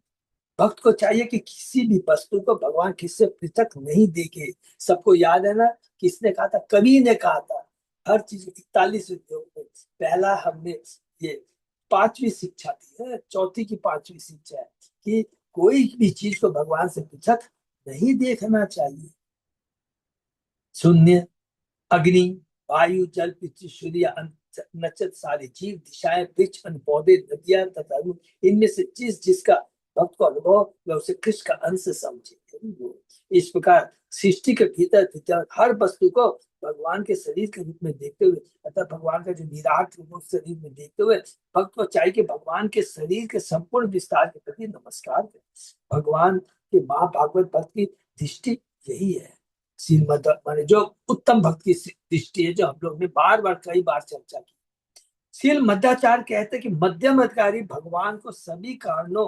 भक्त को चाहिए कि किसी भी वस्तु को भगवान किससे पृथक नहीं देखे। सबको याद है ना, किसने कहा था? कवि ने कहा था। हर चीज 41 उद्योग में पहला हमने ये 5वीं शिक्षा दी है, चौथी की 5वीं शिक्षा है कि कोई भी चीज को भगवान से पृथक नहीं देखना चाहिए। शून्य, अग्नि, वायु, जल, पृथ्वी, सूर्य, नक्षत्र, सारे जीव, दिशाएं, वृक्ष, पौधे, नदियां तथा इनमें से जिसका भक्त को अनुभव वह उसे कृष्ण का अंश समझे। सभी वो। इस प्रकार सृष्टि के भीतर भीतर हर वस्तु को भगवान के शरीर के रूप में देखते हुए, अर्थात भगवान का जो निराट रूप उस शरीर में देखते हुए भक्त को चाहिए कि भगवान के शरीर के संपूर्ण विस्तार के प्रति नमस्कार करें। भगवान के महाभागवत भक्त की दृष्टि यही है। श्रीमद माने जो उत्तम भक्त की दृष्टि है, जो हम लोग ने बार बार कई बार चर्चा की। शील मध्वाचार्य कहते हैं कि मध्यम अधिकारी भगवान को सभी कारणों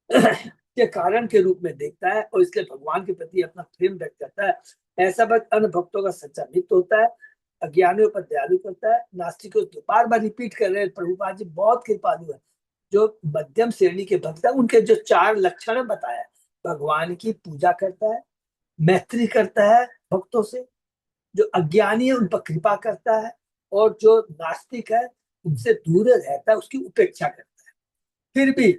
के कारण के रूप में देखता है और इसलिए भगवान के प्रति अपना प्रेम व्यक्त करता है। ऐसा भक्त अन्य भक्तों का सच्चा मित्र होता है, अज्ञानियों पर दयालु करता है, नास्तिकों को बार बार रिपीट कर रहे हैं, प्रभुपाद जी बहुत कृपालु है। जो मध्यम श्रेणी के भक्त है उनके जो 4 लक्षण बताया, भगवान की पूजा करता है, मैत्री करता है भक्तों से, जो अज्ञानी है उन पर कृपा करता है, और जो नास्तिक है उनसे दूर रहता है, उसकी उपेक्षा करता है। फिर भी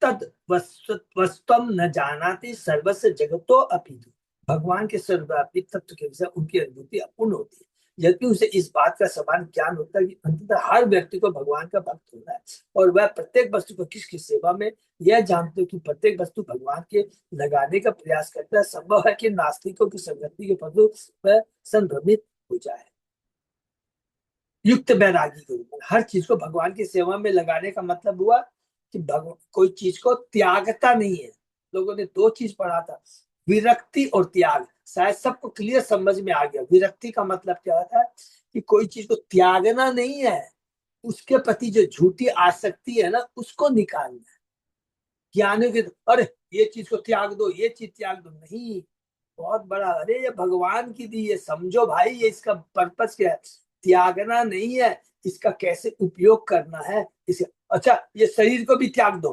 तद वस्तुम न जानाति सर्वस्य जगतो अपितु, भगवान के सर्वव्यापी तत्व के विषय उनकी अनुभूति अपूर्ण होती है। यद्यपि उसे इस बात का समान ज्ञान होता है कि अंततः हर व्यक्ति को भगवान का भक्त होना है, और वह प्रत्येक वस्तु को किसकी सेवा में, यह जानते हो कि प्रत्येक वस्तु भगवान के लगाने का प्रयास करता है। संभव है कि नास्तिकों की संगति के प्रति वह संभ्रमित हो जाए। युक्त वैरागी के रूप में हर चीज को भगवान की सेवा में लगाने का मतलब हुआ कि कोई चीज को त्यागता नहीं है। लोगों ने 2 चीज पढ़ा था, विरक्ति और त्याग। शायद सबको क्लियर समझ में आ गया। विरक्ति का मतलब क्या होता है कि कोई चीज को त्यागना नहीं है, उसके प्रति जो झूठी आसक्ति है ना, उसको निकालना है। ज्ञानी के अरे ये चीज को त्याग दो, ये चीज त्याग दो, नहीं। बहुत बड़ा, अरे ये भगवान की दी, ये समझो भाई, ये इसका पर्पस क्या है, त्यागना नहीं है, इसका कैसे उपयोग करना है इसे। अच्छा ये शरीर को भी त्याग दो,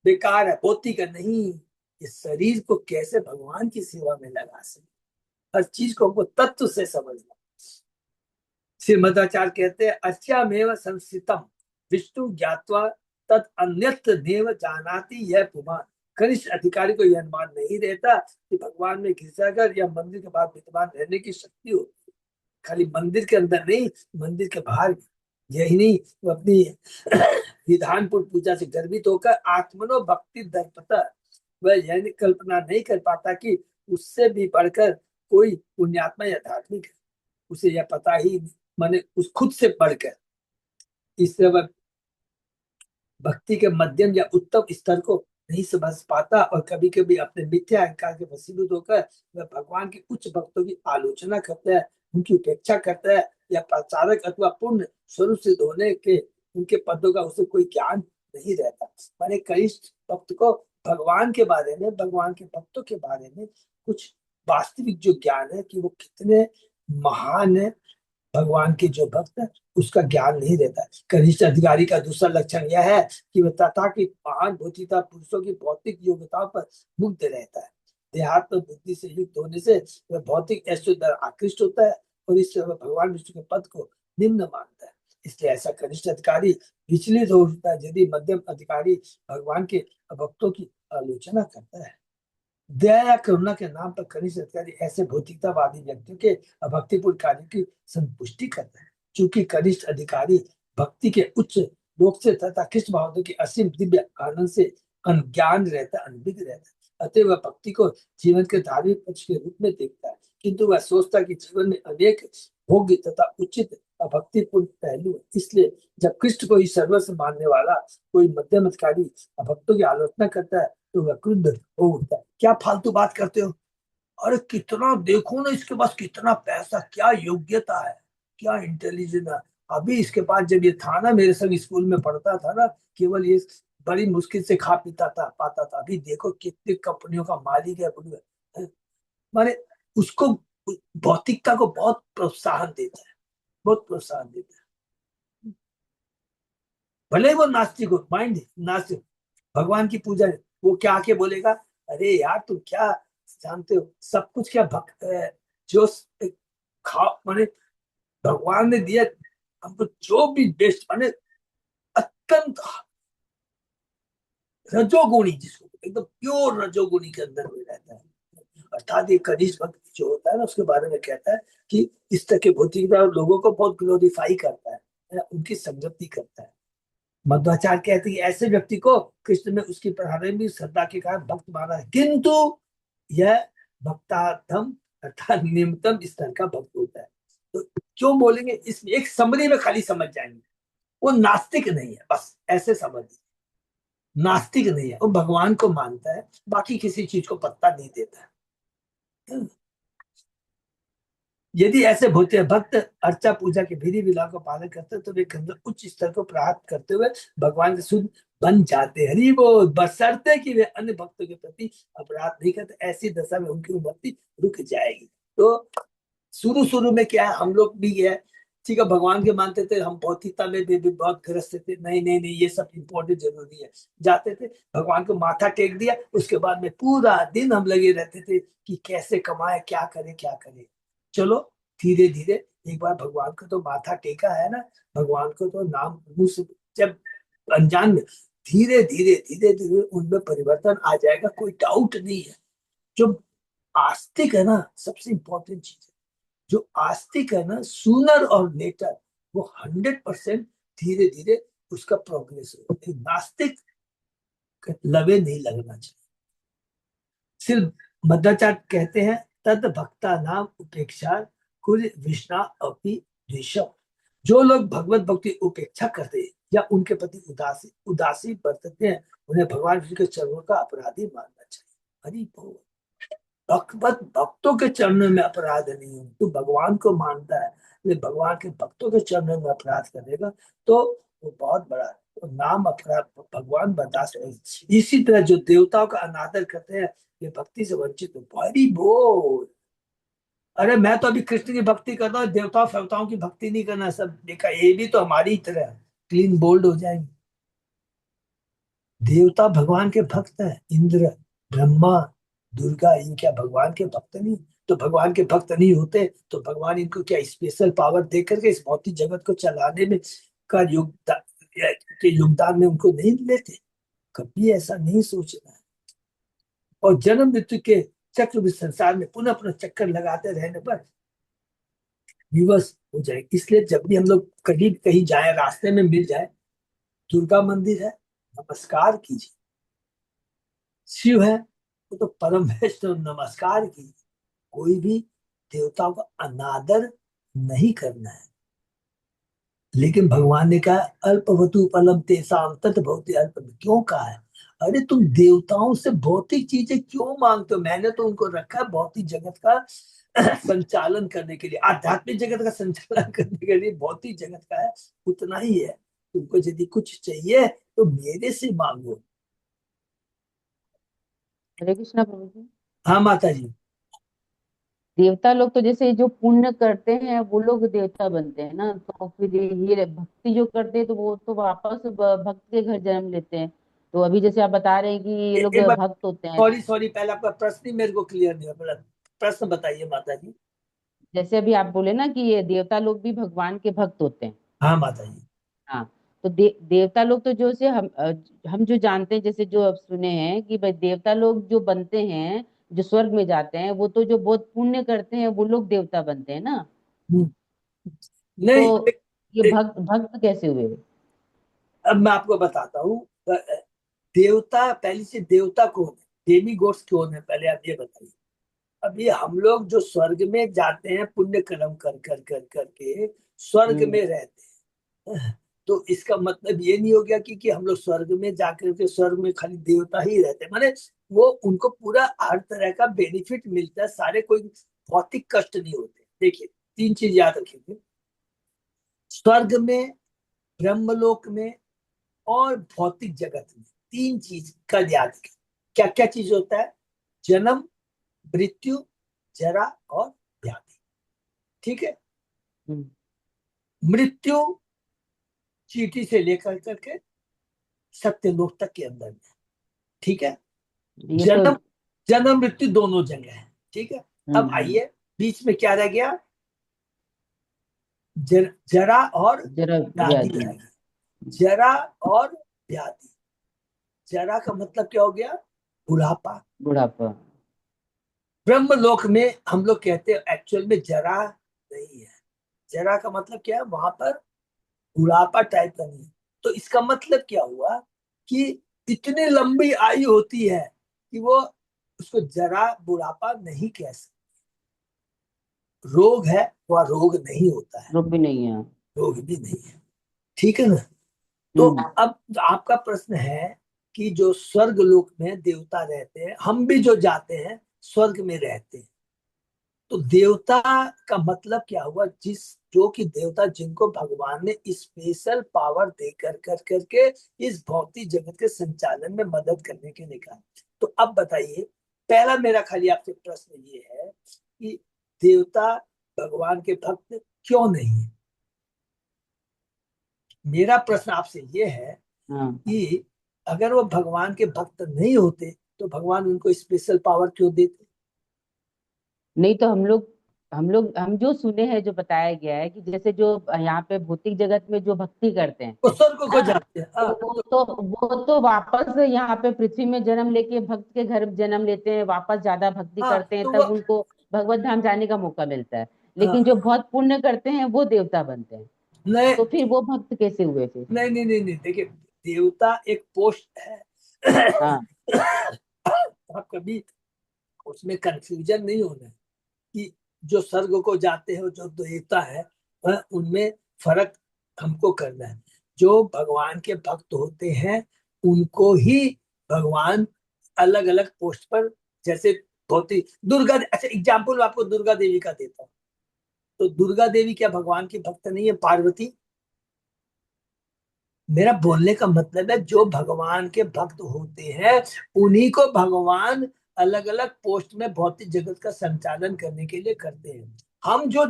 बेकार है, भौतिक है, नहीं। ये शरीर को कैसे भगवान की सेवा में लगा सके, हर चीज को हमको तत्व से समझना। श्रीमदाचार्य कहते हैं अर्च्यामेव संस्थितम विष्णु ज्ञात्वा तत् अन्यत्र देव जानाति यह पुमान। कनिष्ठ अधिकारी को यह अनुमान नहीं रहता कि भगवान में गिरजाघर या मंदिर के बाहर विद्यमान रहने की शक्ति होती है। खाली मंदिर के अंदर नहीं, मंदिर के बाहर भी। यही नहीं, वो अपनी विधानपुर पूजा से गर्वित होकर आत्मनो भक्ति दर्पता, वह यह कल्पना नहीं कर पाता कि उससे भी बढ़कर कोई पुण्यात्मा या धार्मिक है। उसे यह पता ही माने उस खुद से बढ़कर, इसलिए वह भक्ति के मध्यम या उत्तम स्तर को नहीं समझ पाता, और कभी कभी अपने मिथ्या अहंकार के वशीभूत होकर वह भगवान के उच्च भक्तों की आलोचना करता है, उनकी उपेक्षा करता है, या प्रचारक अथवा पूर्ण स्वरूप सिद्ध होने के उनके पदों का उसे कोई ज्ञान नहीं रहता। माने कनिष्ठ भक्त को भगवान के बारे में, भगवान के भक्तों के बारे में कुछ वास्तविक जो ज्ञान है कि वो कितने महान है, भगवान के जो भक्त है उसका ज्ञान नहीं रहता है। कनिष्ठ अधिकारी का दूसरा लक्षण यह है कि वह तथाकथित महान भौतिकता पुरुषों की भौतिक योग्यताओं पर मुग्ध रहता है। देहात्म बुद्धि से युक्त होने से वह भौतिक ऐश्वर्य आकृष्ट होता है, और इससे वह भगवान विष्णु के पद को निम्न मानता है। इसलिए ऐसा कनिष्ठ अधिकारी विचलित हो उठता है यदि मध्यम अधिकारी भगवान के भक्तों की आलोचना करता है। दया या करुणा के नाम पर कनिष्ठ अधिकारी ऐसे भौतिकतावादी व्यक्तियों के अभक्तिपूर्ण कार्य की संपुष्टि करता है। चूंकि कनिष्ठ अधिकारी भक्ति के उच्च लोक से तथा कृष्ण भावों की असीम दिव्य आनंद से अनज्ञान रहता, अनभिज्ञ रहता है, अतः वह भक्ति को जीवन के धार्मिक पक्ष के रूप में देखता है, किंतु वह सोचता कि जीवन में अनेक भोग्य तथा उचित अभक्तिपूर्ण पहलू है। इसलिए जब कृष्ण को ही सर्वस्व मानने वाला कोई मध्यम अधिकारी अभक्तों की आलोचना करता है तो वह क्रुद्ध हो उठता है। क्या फालतू बात करते हो, अरे कितना देखो ना इसके पास कितना पैसा, क्या योग्यता है, क्या इंटेलिजेंस है। अभी इसके पास जब ये था ना, मेरे संग स्कूल में पढ़ता था ना, केवल ये बड़ी मुश्किल से खा पीता था पाता था, अभी देखो कितनी कंपनियों का मालिक है। माने उसको भौतिकता को बहुत प्रोत्साहन देता है, बहुत प्रोत्साहन देता है। भले वो नास्तिक हो, माइंड नास्तिक, भगवान की पूजा, वो क्या आके बोलेगा, अरे यार तुम क्या जानते हो, सब कुछ क्या भक्त जो खा माने भगवान ने दिया हमको जो भी बेस्ट, माने अत्यंत रजोगुणी, जिसको एकदम प्योर रजोगुणी के अंदर में रहता है। अर्थात ये कनिष्ठ भक्त जो होता है ना, उसके बारे में कहता है कि इस तरह के भौतिकता लोगों को बहुत ग्लोरीफाई करता है, उनकी संगति करता है। मध्वाचार्य कहते हैं कि ऐसे व्यक्ति को कृष्ण में उसकी प्रारंभिक श्रद्धा के कारण भक्त माना है, किंतु यह भक्तार्थम अर्थात निम्नतम स्तर का भक्त होता है। तो क्यों बोलेंगे, इसमें एक समरी में खाली समझ जाएंगे, वो नास्तिक नहीं है, बस ऐसे समझ। नास्तिक नहीं है, वो भगवान को मानता है, बाकी किसी चीज को पत्ता नहीं देता है। यदि ऐसे भोते भक्त अर्चा पूजा के विधि विधान का पालन करते हैं, तो वे उच्च स्तर को प्राप्त करते हुए भगवान के शुद्ध बन जाते हैं। हरि बोल, बशर्ते कि वे अन्य भक्तों के प्रति अपराध नहीं करते, ऐसी दशा में उनकी उन्नति रुक जाएगी। तो शुरू शुरू में क्या है, हम लोग भी है, ठीक है, भगवान के मानते थे, हम भौतिकता में भी बहुत ग्रस्त थे, नहीं नहीं नहीं ये सब इम्पोर्टेंट जरूरी है, जाते थे भगवान को माथा टेक दिया, उसके बाद में पूरा दिन हम लगे रहते थे कि कैसे कमाए, क्या करें क्या करें। चलो धीरे धीरे, एक बार भगवान को तो माथा टेका है ना, भगवान को तो नाम मुंह से जब अनजान में, धीरे धीरे धीरे धीरे उनमें परिवर्तन आ जाएगा, कोई डाउट नहीं है। जो आस्तिक है ना, सबसे इंपॉर्टेंट चीज है, जो आस्तिक है ना, सूनर और लेटर वो 100% धीरे धीरे उसका प्रोग्रेस हो। नास्तिक लवे नहीं लगना चाहिए। सिर्फ मध्वाचार्य कहते हैं, तद भक्ता नाम उपेक्षा कुल विष्णा अपि द्वेषम। जो लोग भगवत भक्ति उपेक्षा करते हैं या उनके प्रति उदासी उदासी बरतते हैं, उन्हें भगवान विष्णु के चरणों का अपराधी मानना चाहिए। हरि बोल। भगवत भक्तों के चरणों में अपराध नहीं है, तू भगवान को मानता है, लेकिन भगवान के भक्तों के चरणों में अपराध करेगा तो वो बहुत बड़ा तो नाम अपराध भगवान बर्दाश्त नहीं। इसी तरह जो देवताओं का अनादर करते हैं, ये भक्ति से वंचित हो। भारी बोल, अरे मैं तो अभी कृष्ण की भक्ति करता हूँ, देवताओं फेवताओं की भक्ति नहीं करना, सब देखा, ये भी तो हमारी ही तरह क्लीन बोल्ड हो जाएंगे। देवता भगवान के भक्त हैं, इंद्र, ब्रह्मा, दुर्गा, ये क्या भगवान के भक्त नहीं? तो भगवान के भक्त नहीं होते तो भगवान इनको क्या स्पेशल पावर दे करके इस भौतिक जगत को चलाने में का योगदान के योगदान में उनको नहीं लेते? कभी ऐसा नहीं सोचना है। और जन्म मृत्यु के चक्र में संसार में पुनः पुनः चक्कर लगाते रहने पर विवश हो जाए। इसलिए जब भी हम लोग कहीं कहीं जाए, रास्ते में मिल जाए, दुर्गा मंदिर है, नमस्कार कीजिए। शिव है, वो तो परम वैष्णव, नमस्कार कीजिए। कोई भी देवताओं का अनादर नहीं करना है। लेकिन भगवान ने कहा अल्पवतु फलम तेषां तत् भवति अल्पम, क्यों कहा है? अरे तुम देवताओं से भौतिक चीजें क्यों मांगते हो? मैंने तो उनको रखा है भौतिक जगत का संचालन करने के लिए, आध्यात्मिक जगत का संचालन करने के लिए भौतिक जगत का है, उतना ही है। तुमको यदि कुछ चाहिए तो मेरे से मांगो। हरे कृष्णा प्रभु जी। हाँ माता जी। देवता लोग तो जैसे जो पुण्य करते हैं वो लोग देवता बनते हैं ना, तो फिर ये भक्ति जो करते हैं तो वो तो वापस भक्त के घर जन्म लेते हैं। तो अभी जैसे आप बता रहे हैं कि ये लोग एक बार, भक्त होते हैं, सॉरी सॉरी, पहले आपका प्रश्न ही मेरे को क्लियर नहीं हुआ, प्रश्न बताइए माता जी। जैसे अभी आप बोले ना कि ये देवता लोग भी भगवान के भक्त होते हैं। हाँ माता जी। हाँ, तो देवता लोग तो जो से हम जो जानते हैं, जैसे जो अब सुने हैं कि भाई देवता लोग जो बनते हैं, जो स्वर्ग में जाते हैं, वो तो जो बहुत पुण्य करते हैं वो लोग देवता बनते हैं ना। हम्म, तो नहीं, ये भक्त भक्त कैसे हुए? अब मैं आपको बताता हूँ। देवता, पहली से देवता कौन है, देवी गोड्स कौन है, पहले आप ये बताइए। अभी हम लोग जो स्वर्ग में जाते हैं पुण्य कर्म कर कर कर करके स्वर्ग हम्म। में रहते हैं, तो इसका मतलब ये नहीं हो गया कि हम लोग स्वर्ग में जाकर के स्वर्ग में खाली देवता ही रहते हैं, माने वो उनको पूरा हर तरह का बेनिफिट मिलता है, सारे कोई भौतिक कष्ट नहीं होते। देखिए, तीन चीज याद रखिए, स्वर्ग में, ब्रह्मलोक में और भौतिक जगत में, तीन चीज का याद रखें। क्या क्या चीज होता है? जन्म, मृत्यु, जरा और व्याधि। ठीक है? हम्म। मृत्यु चीटी से लेकर करके सत्यलोक तक के अंदर में। ठीक है? ये तो। जन्म, जन्म मृत्यु दोनों जगह है। ठीक है? अब हम्म। आइए, बीच में क्या रह गया? जरा और जरा व्याधि व्याधि। रह गई। जरा और व्याधि। जरा का मतलब क्या हो गया? बुढ़ापा। बुढ़ापा। ब्रह्मलोक में हम लोग कहते हैं एक्चुअल में जरा नहीं है। जरा का मतलब क्या है? वहां पर बुढ़ापा टाइप का नहीं है। तो तो इसका मतलब क्या हुआ कि इतनी लंबी आयु होती है कि वो उसको जरा बुढ़ापा नहीं कह सकते। रोग है वह रोग नहीं होता है, रोग भी नहीं है। रोग भी नहीं है। ठीक है ना। तो अब आपका प्रश्न है कि जो स्वर्ग लोक में देवता रहते हैं, हम भी जो जाते हैं स्वर्ग में रहते हैं, तो देवता का मतलब क्या हुआ, जिस जो कि देवता जिनको भगवान ने स्पेशल पावर दे करके इस भौतिक जगत के संचालन में मदद करने के लिए कहा। तो अब बताइए, पहला मेरा खाली आपसे प्रश्न ये है कि देवता भगवान के भक्त क्यों नहीं है। मेरा प्रश्न आपसे ये है हाँ। कि अगर वो भगवान के भक्त नहीं होते तो भगवान उनको स्पेशल पावर क्यों देते। नहीं तो हम जो सुने हैं, जो बताया गया है कि जैसे जो यहाँ पे भौतिक जगत में जो भक्ति करते हैं वो स्वर्ग को हाँ, जाते हैं। तो वो तो वापस यहाँ पे पृथ्वी में जन्म लेके भक्त के घर जन्म लेते हैं, वापस ज्यादा भक्ति हाँ करते हैं, तो वो तब उनको भगवत धाम जाने का मौका मिलता है। लेकिन जो हाँ बहुत पुण्य करते हैं वो देवता बनते हैं, नहीं तो फिर वो भक्त कैसे हुए फिर? नहीं नहीं नहीं नहीं, देखिए देवता एक पोस्ट है। हाँ। आप कभी उसमें कंफ्यूजन नहीं होना है कि जो स्वर्ग को जाते हैं जो देवता है उनमें फर्क हमको करना है। जो भगवान के भक्त होते हैं उनको ही भगवान अलग अलग पोस्ट पर, जैसे भौतिक दुर्गा, अच्छा एग्जाम्पल आपको दुर्गा देवी का देता हूँ। तो दुर्गा देवी क्या भगवान की भक्त नहीं है, पार्वती। मेरा बोलने का मतलब है जो भगवान के भक्त होते हैं उन्हीं को भगवान अलग अलग पोस्ट में भौतिक जगत का संचालन करने के लिए करते हैं। हम जो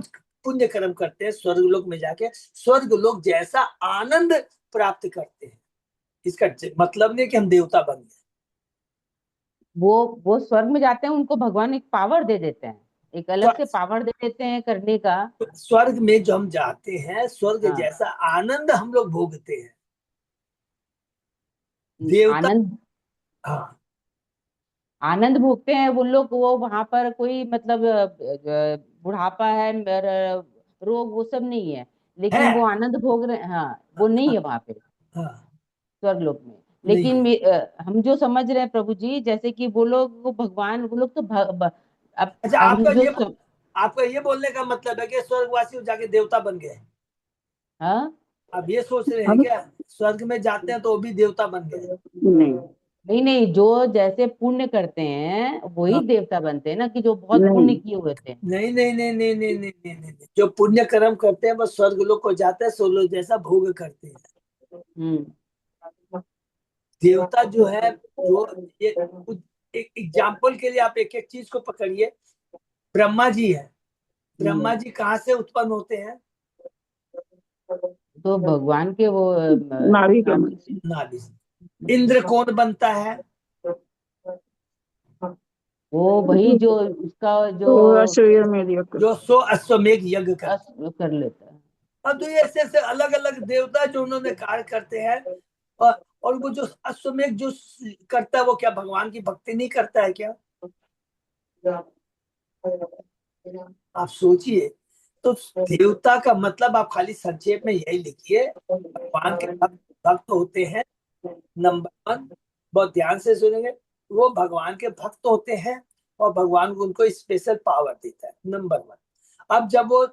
पुण्य कर्म करते हैं स्वर्ग लोक में जाके स्वर्ग लोक जैसा आनंद प्राप्त करते हैं, इसका मतलब नहीं कि हम देवता बन गए। वो स्वर्ग में जाते हैं, उनको भगवान एक पावर दे देते हैं, एक अलग से स्व- पावर दे देते हैं करने का। स्वर्ग में जो हम जाते हैं स्वर्ग हाँ। जैसा आनंद हम लोग भोगते हैं। देवता, आनंद हाँ आनंद भोगते हैं वो लोग, वो वहां पर कोई मतलब बुढ़ापा है, रोग, वो सब नहीं है, लेकिन वो है, आनंद भोग रहे हैं। हाँ, वो नहीं है वहां पे हाँ स्वर्गलोक में। नहीं लेकिन है। हम जो समझ रहे हैं प्रभु जी, जैसे कि वो लोग, वो भगवान, वो लोग तो अब अच्छा हम जो आपका ये बोलने का मतलब है कि स्वर्गवासी जाके देवता बन गए। हाँ। अब ये सोच रहे हैं क्या स्वर्ग में जाते हैं तो वो भी देवता बन गए। नहीं नहीं नहीं, जो जैसे पुण्य करते हैं वही हाँ। देवता बनते हैं ना, कि जो बहुत पुण्य किए हुए थे। नहीं नहीं नहीं नहीं नहीं नहीं नहीं नहीं नहीं। जो पुण्य कर्म करते हैं वो स्वर्ग लोक को जाते हैं, स्वर्ग जैसा भोग करते हैं। हम्म। देवता जो है, जो ये एक एग्जाम्पल के लिए आप एक एक चीज को पकड़िए। ब्रह्मा जी है, ब्रह्मा जी कहाँ से उत्पन्न होते हैं। तो भगवान के वो नाभि के नाभि से। नाभि से। इंद्र कौन बनता है। वो वही जो उसका जो तो अश्वमेध में जो अश्वमेध यज्ञ करता है। कर लेता है। अब तो ये ऐसे अलग अलग देवता जो उन्होंने कार्य करते हैं। और वो जो अश्वमेध जो करता है वो क्या भगवान की भक्ति नहीं करता है क्या। आप सोचिए। तो देवता का मतलब आप खाली संक्षेप में यही लिखिए, भगवान के भक्त होते हैं। नंबर वन, बहुत ध्यान से सुनेंगे, वो भगवान के भक्त होते हैं और भगवान उनको स्पेशल पावर देता है। Number one. अब जब वो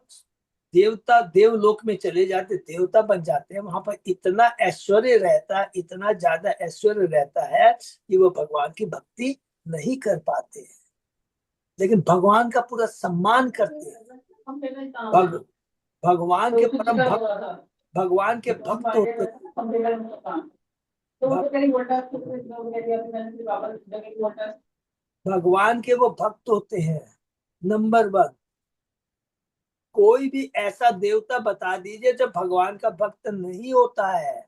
देवता देवलोक में चले जाते, देवता बन जाते हैं, वहां पर इतना ऐश्वर्य रहता है, इतना ज्यादा ऐश्वर्य रहता है कि वो भगवान की भक्ति नहीं कर पाते हैं, लेकिन भगवान का पूरा सम्मान करते हैं। भग, भगवान के परम भक्त, भगवान के भक्त होते हैं। भगवान के वो भक्त होते हैं। नंबर वन, कोई भी ऐसा देवता बता दीजिए जो भगवान का भक्त नहीं होता है।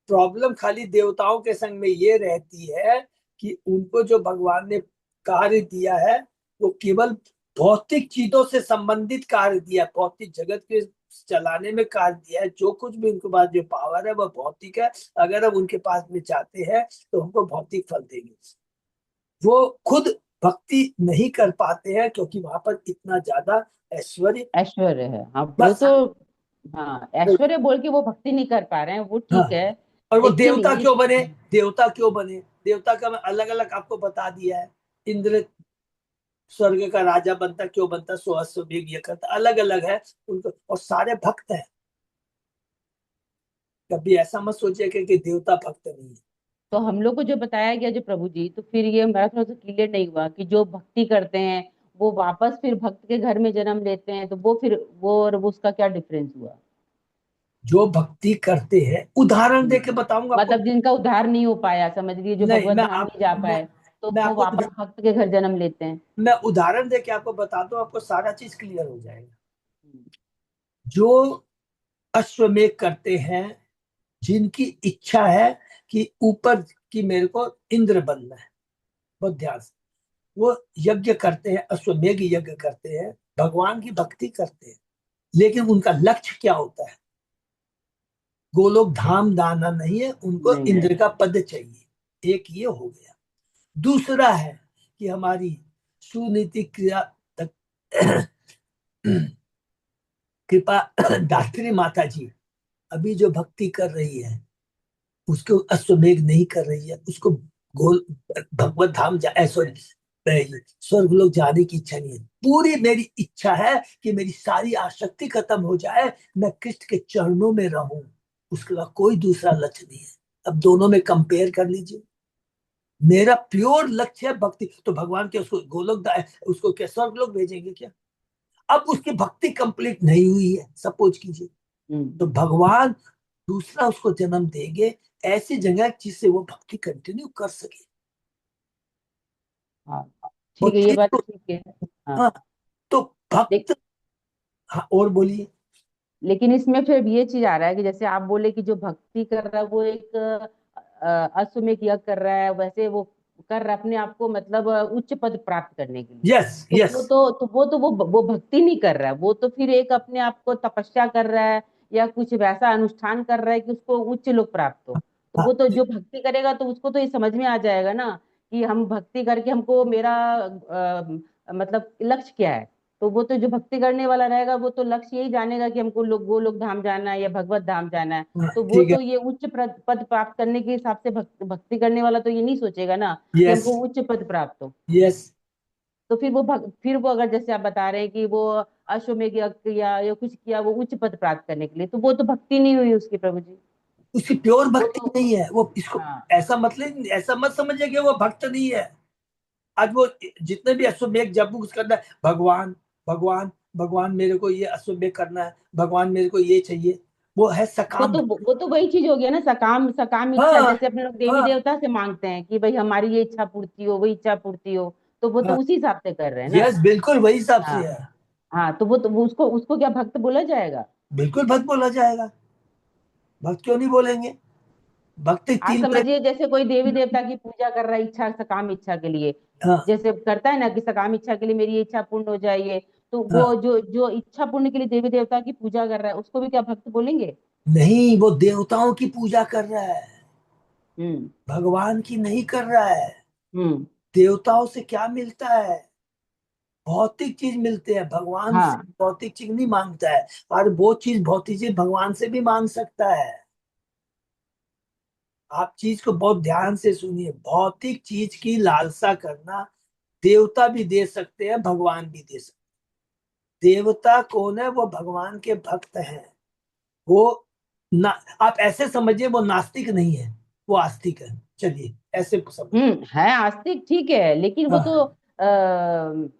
प्रॉब्लम खाली देवताओं के संग में ये रहती है कि उनको जो भगवान ने कार्य दिया है वो केवल भौतिक चीजों से संबंधित कार्य दिया, भौतिक जगत के चलाने में कार्य दिया है। जो कुछ भी उनके पास जो पावर है वो भौतिक है। अगर हम उनके पास में चाहते हैं तो हमको भौतिक फल देंगे। वो खुद भक्ति नहीं कर पाते हैं क्योंकि वहां पर इतना ज्यादा ऐश्वर्य। ऐश्वर्य है, हाँ वो बस तो हाँ, ऐश्वर्य बोल के वो भक्ति नहीं कर पा रहे हैं, वो हाँ, ठीक है। और वो लेकिन देवता ये क्यों बने? देवता क्यों बने? देवता का मैं अलग अलग आपको बता दिया है। इंद्र स्वर्ग का राजा बनता, क्यों बनता? सो अश्वमेध ये करता, अलग अलग है उनको, और सारे भक्त है। कभी ऐसा मत सोचिए कि देवता भक्त नहीं है। तो हम लोग को जो बताया गया जो प्रभु जी, तो फिर ये हमारा थोड़ा सा क्लियर नहीं हुआ कि जो भक्ति करते हैं वो वापस फिर भक्त के घर में जन्म लेते हैं, तो वो फिर वो और वो उसका क्या डिफरेंस हुआ? जो भक्ति करते हैं, उदाहरण हम्म। देके बताऊंगा आपको। मतलब जिनका उद्धार नहीं हो पाया, समझ लीजिए, जो नहीं, भगवत धाम नहीं जा पाए, तो मैं वो आपको वापस भक्त के घर जन्म लेते हैं। मैं उदाहरण देके आपको बताता हूँ, आपको सारा चीज क्लियर हो जाएगा। हम्म। जो अश्वमेध करते हैं, जिनकी इच्छा है कि ऊपर की मेरे को इंद्र बनना है, बहुत ध्यान से, वो यज्ञ करते हैं, अश्वमेध यज्ञ करते हैं, भगवान की भक्ति करते हैं। लेकिन उनका लक्ष्य क्या होता है? गोलोक धाम दाना नहीं है उनको, नहीं। इंद्र का पद चाहिए। एक ये हो गया। दूसरा है कि हमारी सुनीति क्रिया कृपा दात्री माता जी अभी जो भक्ति कर रही है, उसको अश्वमेध नहीं कर रही है, उसको गोल भगवत धाम सॉरी स्वर्ग लोग जाने की इच्छा नहीं है। पूरी मेरी इच्छा है कि मेरी सारी आसक्ति खत्म हो जाए, मैं कृष्ण के चरणों में रहूं। उसके बाद कोई दूसरा लक्ष्य नहीं है। अब दोनों में कंपेयर कर लीजिए। मेरा प्योर लक्ष्य है भक्ति, तो भगवान के उसको उसको क्या स्वर्ग लोग भेजेंगे क्या? अब उसकी भक्ति कंप्लीट नहीं हुई है, सपोज कीजिए, तो भगवान दूसरा उसको जन्म देंगे ऐसी जगह जिससे वो भक्ति कंटिन्यू कर सके। हाँ, वो ठीक है, ये चीज बात तो, ठीक है। हाँ। हाँ, तो ले, भक्त, हाँ, और बोलिए। लेकिन इसमें फिर ये चीज आ रहा है कि जैसे आप बोले कि जो भक्ति कर रहा है वो एक अश्वमेध यज्ञ कर रहा है, वैसे वो कर रहा है अपने आप को, मतलब उच्च पद प्राप्त करने के लिए। यस, तो यस, वो भक्ति नहीं कर रहा है, वो तो फिर एक अपने आप को तपस्या कर रहा है या कुछ वैसा अनुष्ठान कर रहा है कि उसको उच्च लोक प्राप्त हो। तो हाँ, वो तो जो भक्ति करेगा तो उसको तो ये समझ में आ जाएगा ना कि हम भक्ति करके हमको मेरा मतलब लक्ष्य क्या है। तो वो तो जो भक्ति करने वाला रहेगा वो तो लक्ष्य यही जानेगा कि हमको लोग गोलोक धाम जाना है या भगवत धाम जाना है। हाँ, तो वो ठीक है। तो ये उच्च पद प्राप्त करने के हिसाब से भक्ति करने वाला तो ये नहीं सोचेगा ना कि यस, हमको उच्च पद प्राप्त हो। यस, तो फिर वो अगर जैसे आप बता रहे हैं कि वो अश्वमेध यज्ञ किया या कुछ किया वो उच्च पद प्राप्त करने के लिए, तो वो तो भक्ति नहीं हुई उसकी प्रभु जी। उसकी प्योर वो भक्ति तो नहीं है वो। इसको हाँ। ऐसा मत समझिए कि वो भक्त नहीं है। आज वो जितने भी अश्वमेध जब कुछ करना है, भगवान भगवान भगवान मेरे को ये अश्वमेध करना है, भगवान मेरे को ये चाहिए, वो है सकाम। वो तो वही चीज हो गया ना, सकाम सकाम इच्छा, हाँ, जैसे अपने लोग देवी हाँ, देवता से मांगते हैं कि भाई हमारी ये इच्छा पूर्ति हो, वही इच्छा पूर्ति हो। तो वो तो हाँ, उसी हिसाब से कर रहे हैं ना। यस, बिल्कुल वही हिसाब हाँ। से है। हाँ, तो वो उसको उसको क्या भक्त बोला जाएगा? बिल्कुल भक्त बोला जाएगा। भक्त क्यों नहीं बोलेंगे? भक्ति आज तीन समझिए जैसे कोई देवी देवता की पूजा कर रहा है इच्छा सकाम इच्छा के लिए, हाँ, जैसे करता है ना कि सकाम इच्छा के लिए मेरी ये इच्छा पूर्ण हो जाए, तो हाँ, वो जो जो इच्छा पूर्ण के लिए देवी देवता की पूजा कर रहा है उसको भी क्या भक्त बोलेंगे? नहीं, वो देवताओं की पूजा कर रहा है, हम्म। भगवान की नहीं कर रहा है। हम्म। देवताओं से क्या मिलता है? भौतिक चीज मिलते हैं, भगवान से हाँ। भौतिक चीज नहीं मांगता है। और वो चीज भौतिक चीज भगवान से भी मांग सकता है। आप चीज को बहुत ध्यान से सुनिए। भौतिक चीज की लालसा करना देवता भी दे सकते हैं, भगवान भी दे सकते हैं। देवता कौन है? वो भगवान के भक्त हैं। वो ना, आप ऐसे समझिए वो नास्तिक नहीं है, वो आस्तिक है। चलिए ऐसे समझ। है आस्तिक, ठीक है, लेकिन वो तो हाँ,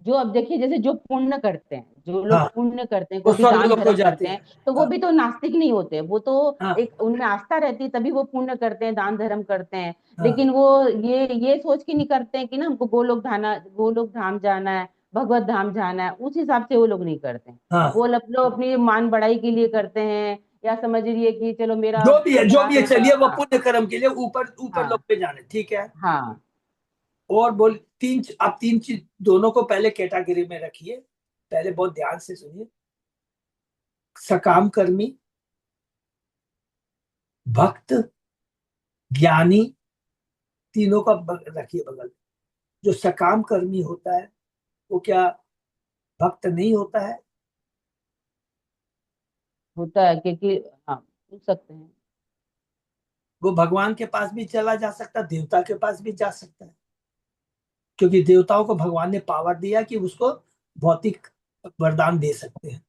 जो अब देखिए जैसे जो पुण्य करते हैं, जो हाँ, लोग पुण्य करते हैं, वो कोई भी स्वर्ग दान लोग को धर्म जाते करते हैं, हैं। तो वो हाँ, भी तो नास्तिक नहीं होते, वो तो हाँ, एक उनमें आस्था रहती है तभी वो पुण्य करते हैं, दान धर्म करते हैं। हाँ, लेकिन वो ये सोच के नहीं करते हैं कि ना हमको गोलोक धाम जाना है, भगवत धाम जाना है, उस हिसाब से वो लोग नहीं करते हैं। वो हाँ, लोग अपनी मान बढ़ाई के लिए करते हैं, या समझ लीजिए कि चलो मेरा जो भी उद्धार है, होगा। चलिए वो हाँ। पुण्य कर्म के लिए ऊपर ऊपर लोग हाँ। पे जाने, ठीक है। हाँ। और बोल आप तीन चीज दोनों को पहले कैटेगरी में रखिए। पहले बहुत ध्यान से सुनिए। सकाम कर्मी, भक्त, ज्ञानी, तीनों का रखिए बगल में। जो सकाम कर्मी होता है वो क्या भक्त नहीं होता है? होता है, क्योंकि हाँ पूछ सकते हैं। वो भगवान के पास भी चला जा सकता है, देवता के पास भी जा सकता है, क्योंकि देवताओं को भगवान ने पावर दिया कि उसको भौतिक वरदान दे सकते हैं।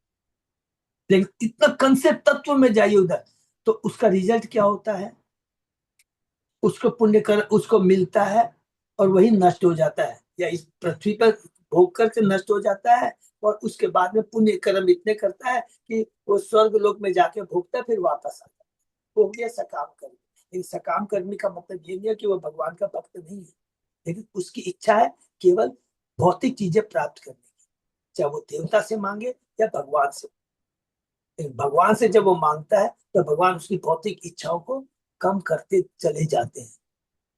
लेकिन इतना कंसेप्ट तत्व में जाइए उधर, तो उसका रिजल्ट क्या होता है? उसको पुण्य कर उसको मिलता है और वही नष्ट हो जाता है, या इस पृथ्वी पर भोग करके नष्ट हो जाता है, और उसके बाद में पुण्य कर्म इतने करता है कि वो स्वर्ग लोक में जाके भोगता है, फिर वापस आता है। वो हो गया सकाम कर्म। लेकिन सकाम कर्मी का मतलब ये नहीं है कि वो भगवान का भक्त नहीं है, लेकिन उसकी इच्छा है केवल भौतिक चीजें प्राप्त करने की, चाहे वो देवता से मांगे या भगवान से। लेकिन भगवान से जब वो मांगता है तो भगवान उसकी भौतिक इच्छाओं को कम करते चले जाते हैं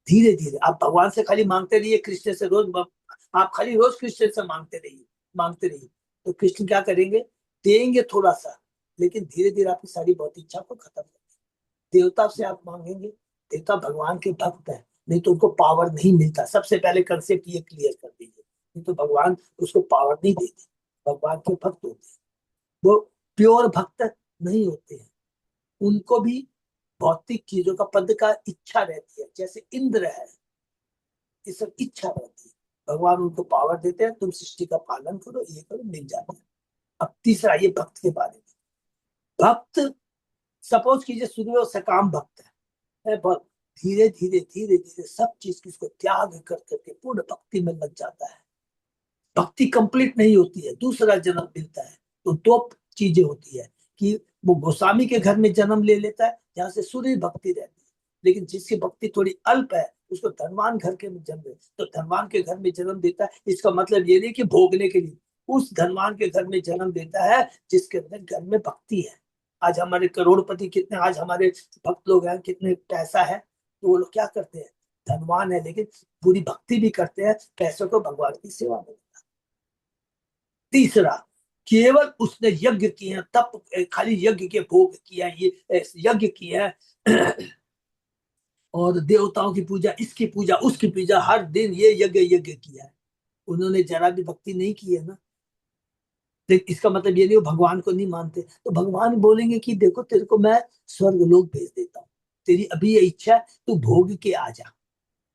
धीरे धीरे। आप भगवान से खाली मांगते रहिए, कृष्ण से रोज आप खाली रोज कृष्ण से मांगते रहिए, तो कृष्ण क्या करेंगे? देंगे थोड़ा सा, लेकिन धीरे धीरे आपकी सारी भौतिक इच्छा को खत्म कर देंगे। देवता से आप मांगेंगे, देवता भगवान के भक्त है, नहीं तो उनको पावर नहीं मिलता। सबसे पहले कंसेप्ट ये क्लियर कर दीजिए, नहीं तो भगवान उसको पावर नहीं देते। भगवान के भक्त होते हैं, वो प्योर भक्त नहीं होते हैं, उनको भी भौतिक चीजों का पद का इच्छा रहती है। जैसे इंद्र है, ये सब इच्छा रहती है, भगवान उनको पावर देते हैं, तुम सृष्टि का पालन करो, ये करो, मिल जाता है। अब तीसरा ये भक्त के बारे में। भक्त, सपोज कीजिए शुरू में वो सकाम भक्त है, बहुत धीरे धीरे धीरे धीरे सब चीज की उसको त्याग कर करके पूर्ण भक्ति में लग जाता है। भक्ति कंप्लीट नहीं होती है, दूसरा जन्म मिलता है। तो दो चीजें होती है कि वो गोस्वामी के घर में जन्म ले लेता है जहां से सूर्य भक्ति रहती है, लेकिन जिसकी भक्ति थोड़ी अल्प है उसको धनवान घर के में जन्म तो धनवान के घर में जन्म देता है। इसका मतलब ये नहीं कि भोगने के लिए, उस धनवान के घर में जन्म देता है जिसके अंदर घर में भक्ति है। आज हमारे करोड़पति कितने, आज हमारे भक्त लोग हैं, कितने पैसा है, तो वो लोग क्या करते हैं? धनवान है लेकिन पूरी भक्ति भी करते हैं, पैसों को भगवान की सेवा में। तीसरा, केवल उसने यज्ञ किए हैं, तप, खाली यज्ञ के भोग किया, ये यज्ञ किया है और देवताओं की पूजा, इसकी पूजा, उसकी पूजा, हर दिन ये यज्ञ यज्ञ किया है, उन्होंने जरा भी भक्ति नहीं की है ना। लेकिन इसका मतलब ये नहीं वो भगवान को नहीं मानते। तो भगवान बोलेंगे कि देखो तेरे को मैं स्वर्ग लोक भेज देता हूँ, तेरी अभी ये इच्छा है, तू भोग के आ जा।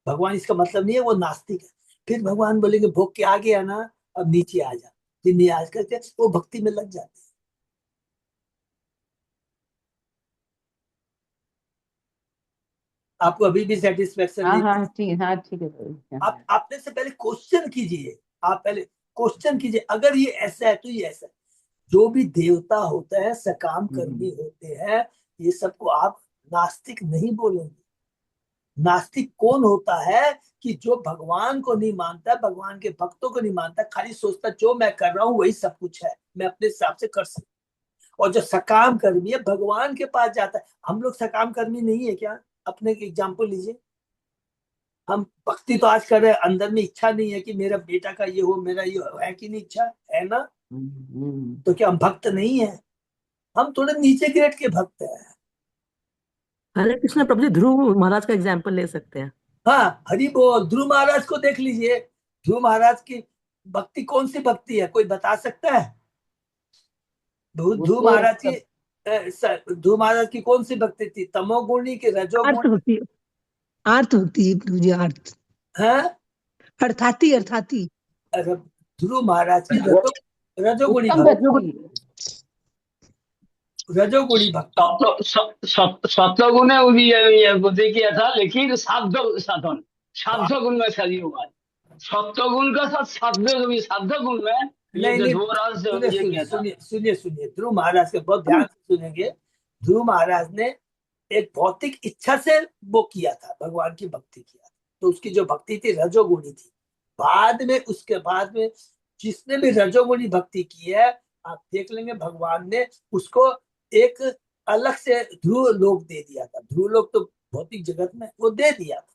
भगवान, इसका मतलब नहीं है वो नास्तिक है। फिर भगवान बोलेंगे भोग के आ गया ना, अब नीचे आ जा। न्याज करके वो भक्ति में लग जाते हैं। आपको अभी भी सेटिस्फेक्शन हाँ नहीं? हाँ ठीक, हाँ ठीक है सर। आप आपने से पहले क्वेश्चन कीजिए, आप पहले क्वेश्चन कीजिए, अगर ये ऐसा है तो ये ऐसा है। जो भी देवता होता है सकाम कर्मी होते हैं, ये सबको आप नास्तिक नहीं बोलेंगे। नास्तिक कौन होता है? कि जो भगवान को नहीं मानता, भगवान के भक्तों को नहीं मानता, खाली सोचता जो मैं कर रहा हूँ वही सब कुछ है, मैं अपने हिसाब से कर सकता हूँ। और जो सकाम कर्मी है भगवान के पास जाता है। हम लोग सकाम कर्मी नहीं है क्या? अपने एग्जाम्पल लीजिए, हम भक्ति तो आज कर रहे हैं, अंदर में इच्छा नहीं है कि मेरा बेटा का ये हो, मेरा ये हो, है कि नहीं? इच्छा है ना? तो क्या हम भक्त नहीं है? हम थोड़े नीचे ग्रेड के भक्त हैं। हरे कृष्ण प्रभु जी, ध्रुव महाराज का एग्जाम्पल ले सकते हैं। हाँ, हरि बोल। ध्रुव महाराज को देख लीजिए, ध्रुव महाराज की भक्ति कौन सी भक्ति है, कोई बता सकता है? ध्रुव महाराज की ध्रुव महाराज की कौन सी भक्ति थी? तमोगुणी की, अर्थ रजोगुणी? होती अर्थ होती है प्रभु जी, अर्थ है अर्थाती ध्रुव महाराज की रजोगुणी उत्तम भक्ति, भक्ति। रजोगुणी भक्ति। सत्वगुण ने भी ये बुद्धि किया था, लेकिन साध्य साधन, साध्य गुण में सही हुआ। सत्वगुण का साथ साध्य गुण में ये नहीं नहीं, ध्रुवराज ने ये किया था। सुनिए ध्रुव महाराज के बहुत ध्यान से सुनेंगे। ध्रुव महाराज ने एक भौतिक इच्छा से वो किया था, भगवान की भक्ति किया, तो उसकी जो भक्ति थी रजोगुणी थी। बाद में, उसके बाद में जिसने भी रजोगुणी भक्ति की है, आप देख लेंगे भगवान ने उसको एक अलग से ध्रुव लोक दे दिया था। ध्रुव लोक तो भौतिक जगत में वो दे दिया था,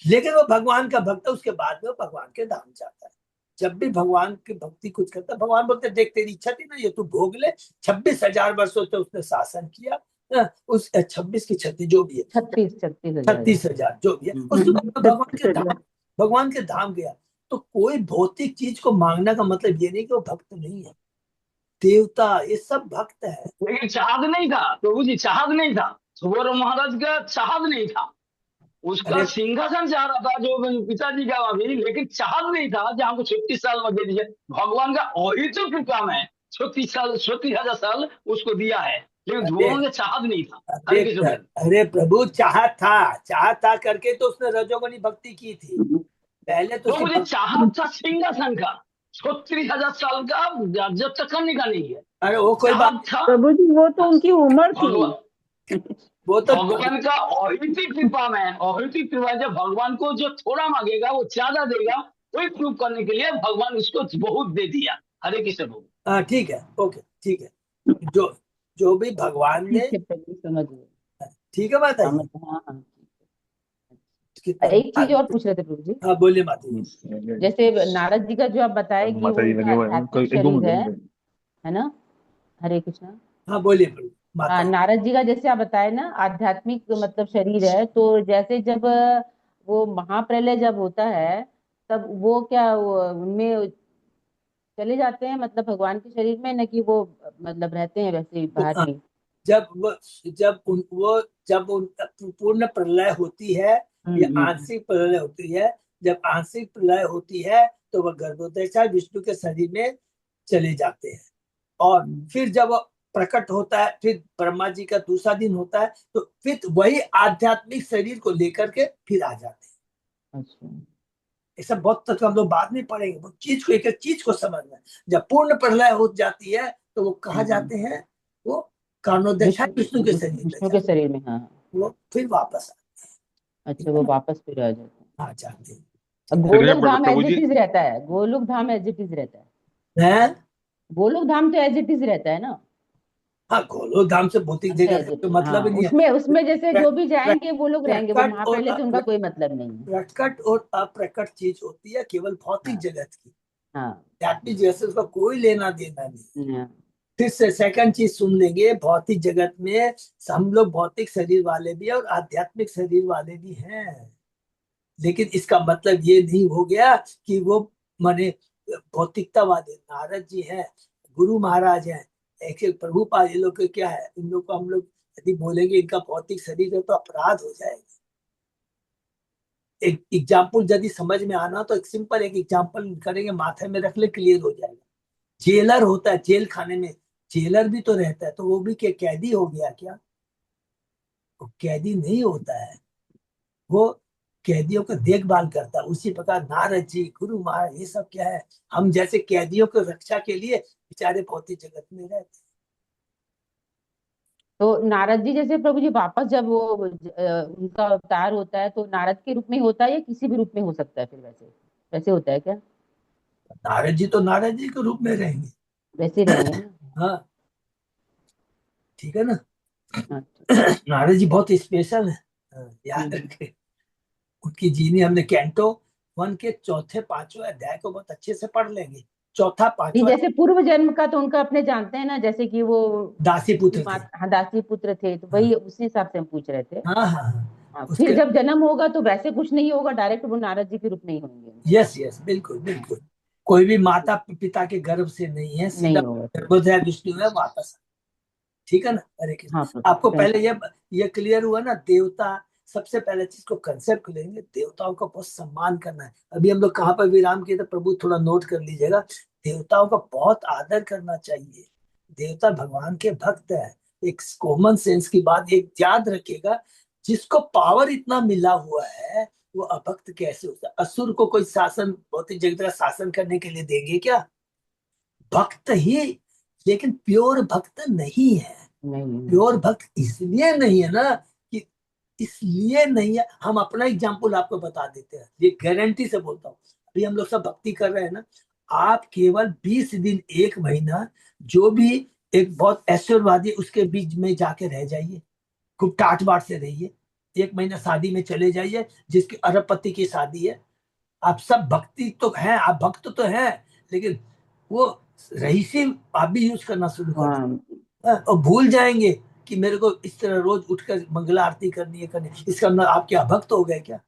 लेकिन वो भगवान का भक्त है, उसके बाद में वो भगवान के धाम जाता है। जब भी भगवान की भक्ति कुछ करता है, भगवान बोलते देख तेरी इच्छा थी ना, ये तू भोग ले। 26,000 वर्षों से उसने शासन किया, उस 26 की 36 जो भी है, 36,000 जो भी है, उसके बाद भगवान के धाम गया। तो कोई भौतिक चीज को मांगना का मतलब ये नहीं कि वो भक्त नहीं है। देवता ये सब भक्त है। लेकिन चाहत नहीं था प्रभु जी, चाहत नहीं था। सुवर महाराज का चाहत नहीं था, उसका अरे सिंहासन चाह रहा था जो पिताजी का अभी, लेकिन चाहत नहीं था कि हमको 36 साल में दे दीजिए। भगवान का अहित कृपा में 36 साल, 36,000 साल उसको दिया है, लेकिन अरे दोनों ने चाहत नहीं था। अरे हरे कृष्ण भक्त। अरे प्रभु चाहत था करके तो उसने रजोगुनी भक्ति की थी। पहले तो तो सिर्फ मुझे चाहत था सिंहासन का, 36,000 साल का, जब तक करने का नहीं है। अरे वो कोई बात चाहत था प्रभु जी वो तो उनकी उम्र थी। भगवान, वो तो भगवान का अहित कृपा में, अहित कृपा जब भगवान को जो थोड़ा मांगेगा वो ज्यादा देगा, वही प्रूव करने के लिए भगवान उसको बहुत दे दिया। हरे कृष्ण प्रभु। हाँ ठीक है, ओके ठीक है। जो जो भी भगवान ने, ठीक है प्रभु, समझ गए। ठीक है बात है। हाँ हाँ हाँ, कितना एक चीज और पूछ रहे थे प्रभु जी। हाँ बोलिए माता जी। जैसे नारद जी का जो आप बताए कि वो माता जी लगे उनका हुए हैं, आध्यात्मिक एक दो शरीर मिनट है ना। हरे कृष्णा। हाँ बोलिए प्रभु माता हाँ, जी। नारद जी का जैसे आप बताए ना आध्यात्मिक मतलब शरीर है, तो जैसे जब वो महाप्रलय जब होता है तब वो क्या उनमें चले जाते हैं मतलब भगवान के शरीर में, न कि वो मतलब रहते हैं वैसे ही बाहर ही। जब उन पूर्ण प्रलय होती है या आंशिक प्रलय होती है, जब आंशिक प्रलय होती है तो वह गर्भोदय विष्णु के शरीर में चले जाते हैं। और फिर जब वो प्रकट होता है, फिर ब्रह्मा जी का दूसरा दिन होता है, तो फिर वही आध्यात्मिक शरीर को लेकर के फिर आ जाते हैं। अच्छा। ये सब बहुत तक हम लोग बाद में पढ़ेंगे, वो चीज को, एक एक चीज को समझना है। जब पूर्ण प्रलय हो जाती है तो वो कहाँ जाते हैं, वो कर्णोदय विष्णु के शरीर में विष्णु के जाते शरीर में, हाँ। हैं, वो फिर वापस अच्छा, वो वापस फिर आ जाते हैं। आ जाते हैं। गोलोक धाम प्रभु एज जी इट इज रहता है, गोलोक धाम एज इट इज रहता है। हैं? गोलोक धाम तो एज इट इज रहता है ना। हाँ गोलोक धाम से भौतिक अच्छा, जगह एज का इट तो इज, मतलब हाँ, ही नहीं उसमें है। उसमें जैसे जो भी जाएंगे वो लोग रहेंगे, वो प्रकट महाप्रलय से उनका और कोई मतलब नहीं है। प्रकट और अप्रकट चीज होती है केवल भौतिक हाँ जगत की, हाँ आध्यात्मिक जगत से उसका कोई लेना देना नहीं। हाँ, फिर से सेकंड चीज सुन लेंगे, भौतिक जगत में हम लोग भौतिक शरीर वाले भी हैं और आध्यात्मिक शरीर वाले भी हैं, लेकिन इसका मतलब ये नहीं हो गया कि वो माने भौतिकतावादी। नारद जी हैं, गुरु महाराज हैं, एक एक प्रभुपाद, ये लोग के क्या है, इन लोग को हम लोग यदि बोलेंगे इनका भौतिक शरीर है तो अपराध हो जाएगा। एक एग्जाम्पल यदि समझ में आना तो एक सिंपल एक एग्जाम्पल करेंगे, माथे में रख ले क्लियर हो जाएगा। जेलर होता है जेल खाने में, जेलर भी तो रहता है, तो वो भी क्या कैदी हो गया क्या? वो कैदी नहीं होता है, वो कैदियों को देखभाल करता है। उसी प्रकार नारद जी, गुरु महाराज, ये सब क्या है, हम जैसे कैदियों को रक्षा के लिए बेचारे भौतिक जगत में रहते हैं। तो नारद जी जैसे प्रभु जी वापस जब वो उनका अवतार होता है तो नारद के रूप में होता है या किसी भी रूप में हो सकता है, फिर वैसे वैसे होता है क्या? नारद जी तो नारद जी के रूप में रहेंगे। वैसे ही रहेंगे ना। हाँ ठीक है ना। हाँ, ठीक। नारद जी बहुत स्पेशल है। हाँ, याद रखे। उनकी जीनी हमने कैंटो 1 के चौथे पांचवें अध्याय को बहुत अच्छे से पढ़ लेंगे। चौथा नहीं, पांचवा जैसे पूर्व जन्म का तो उनका अपने जानते हैं ना, जैसे कि वो दासी पुत्र थे। हाँ, दासी पुत्र थे, तो वही उसी हिसाब से हम पूछ रहे थे। हाँ हाँ हाँ हाँ, उसके, फिर जब जन्म होगा तो वैसे कुछ नहीं होगा, डायरेक्ट वो नारद जी के रूप में ही होंगे। यस यस बिल्कुल बिल्कुल, कोई भी माता पिता के गर्भ से नहीं है, सीधा नहीं होगा। गर्भोदय विष्णु है वापस। ठीक है ना। अरे कृष्ण, हाँ आपको प्रभु, पहले ये क्लियर हुआ ना, देवता सबसे पहले चीज को कंसेप्ट लेंगे, देवताओं का बहुत सम्मान करना है। अभी हम लोग कहाँ पर विराम किए थे प्रभु, थोड़ा नोट कर लीजिएगा। देवताओं का बहुत आदर करना चाहिए, देवता भगवान के भक्त है। एक कॉमन सेंस की बात एक याद रखिएगा, जिसको पावर इतना मिला हुआ है वो अभक्त कैसे होता है? असुर को कोई शासन, भौतिक जगत का शासन करने के लिए देंगे क्या? भक्त ही, लेकिन प्योर भक्त नहीं है। नहीं। प्योर भक्त इसलिए नहीं है ना कि, इसलिए नहीं है, हम अपना एग्जाम्पल आपको बता देते हैं, ये गारंटी से बोलता हूँ। अभी हम लोग सब भक्ति कर रहे हैं ना, आप केवल 20 दिन, 1 महीना, जो भी एक बहुत ऐश्वर्यवादी उसके बीच में जाके रह जाइए, खूब टाट बाट से रहिए। 1 महीना शादी में चले जाइए, जिसकी अरबपति की शादी है। आप सब भक्ति तो हैं, आप भक्त तो हैं, लेकिन वो रईसी आप भी यूज करना शुरू कर हाँ, दें और भूल जाएंगे कि मेरे को इस तरह रोज उठकर मंगला आरती करनी है, इसका मतलब आप क्या भक्त हो गए क्या?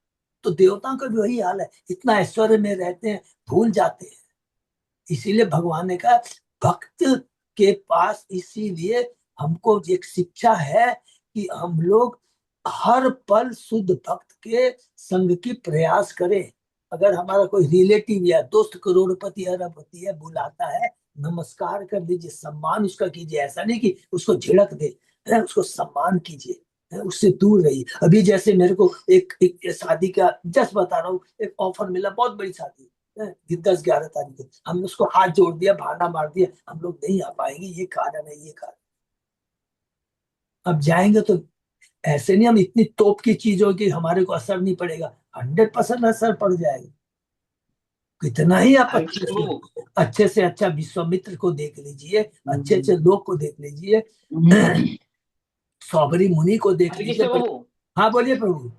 तो देवताओं का भी वही हाल है, इतना ऐश्वर्य में रहते हैं, भूल जाते हैं। इसीलिए भगवान ने कहा भक्त के पास, इसीलिए हमको एक शिक्षा है कि हम लोग हर पल शुद्ध भक्त के संग की प्रयास करें। अगर हमारा कोई रिलेटिव या दोस्त करोड़पति अरबपति है, बुलाता है, नमस्कार कर दीजिए, सम्मान उसका कीजिए। ऐसा नहीं कि उसको झिड़क दे, उसको सम्मान कीजिए, उससे दूर रहिए। अभी जैसे मेरे को एक शादी का जस्ट बता रहा हूँ, एक ऑफर मिला, बहुत बड़ी शादी है, 10-11 तारीख को। हमने उसको हाथ जोड़ दिया, बहाना मार दिया, हम लोग नहीं आ पाएंगे, ये कारण है, ये कारण। अब जाएंगे तो ऐसे नहीं हम इतनी तोप की चीजों की हमारे को असर नहीं पड़ेगा, 100% असर पड़ जाएगा। कितना ही आप अच्छे से अच्छा विश्वामित्र को देख लीजिए, अच्छे अच्छे लोग को देख लीजिए, सौबरी मुनि को देख लीजिए। हाँ बोलिए प्रभु।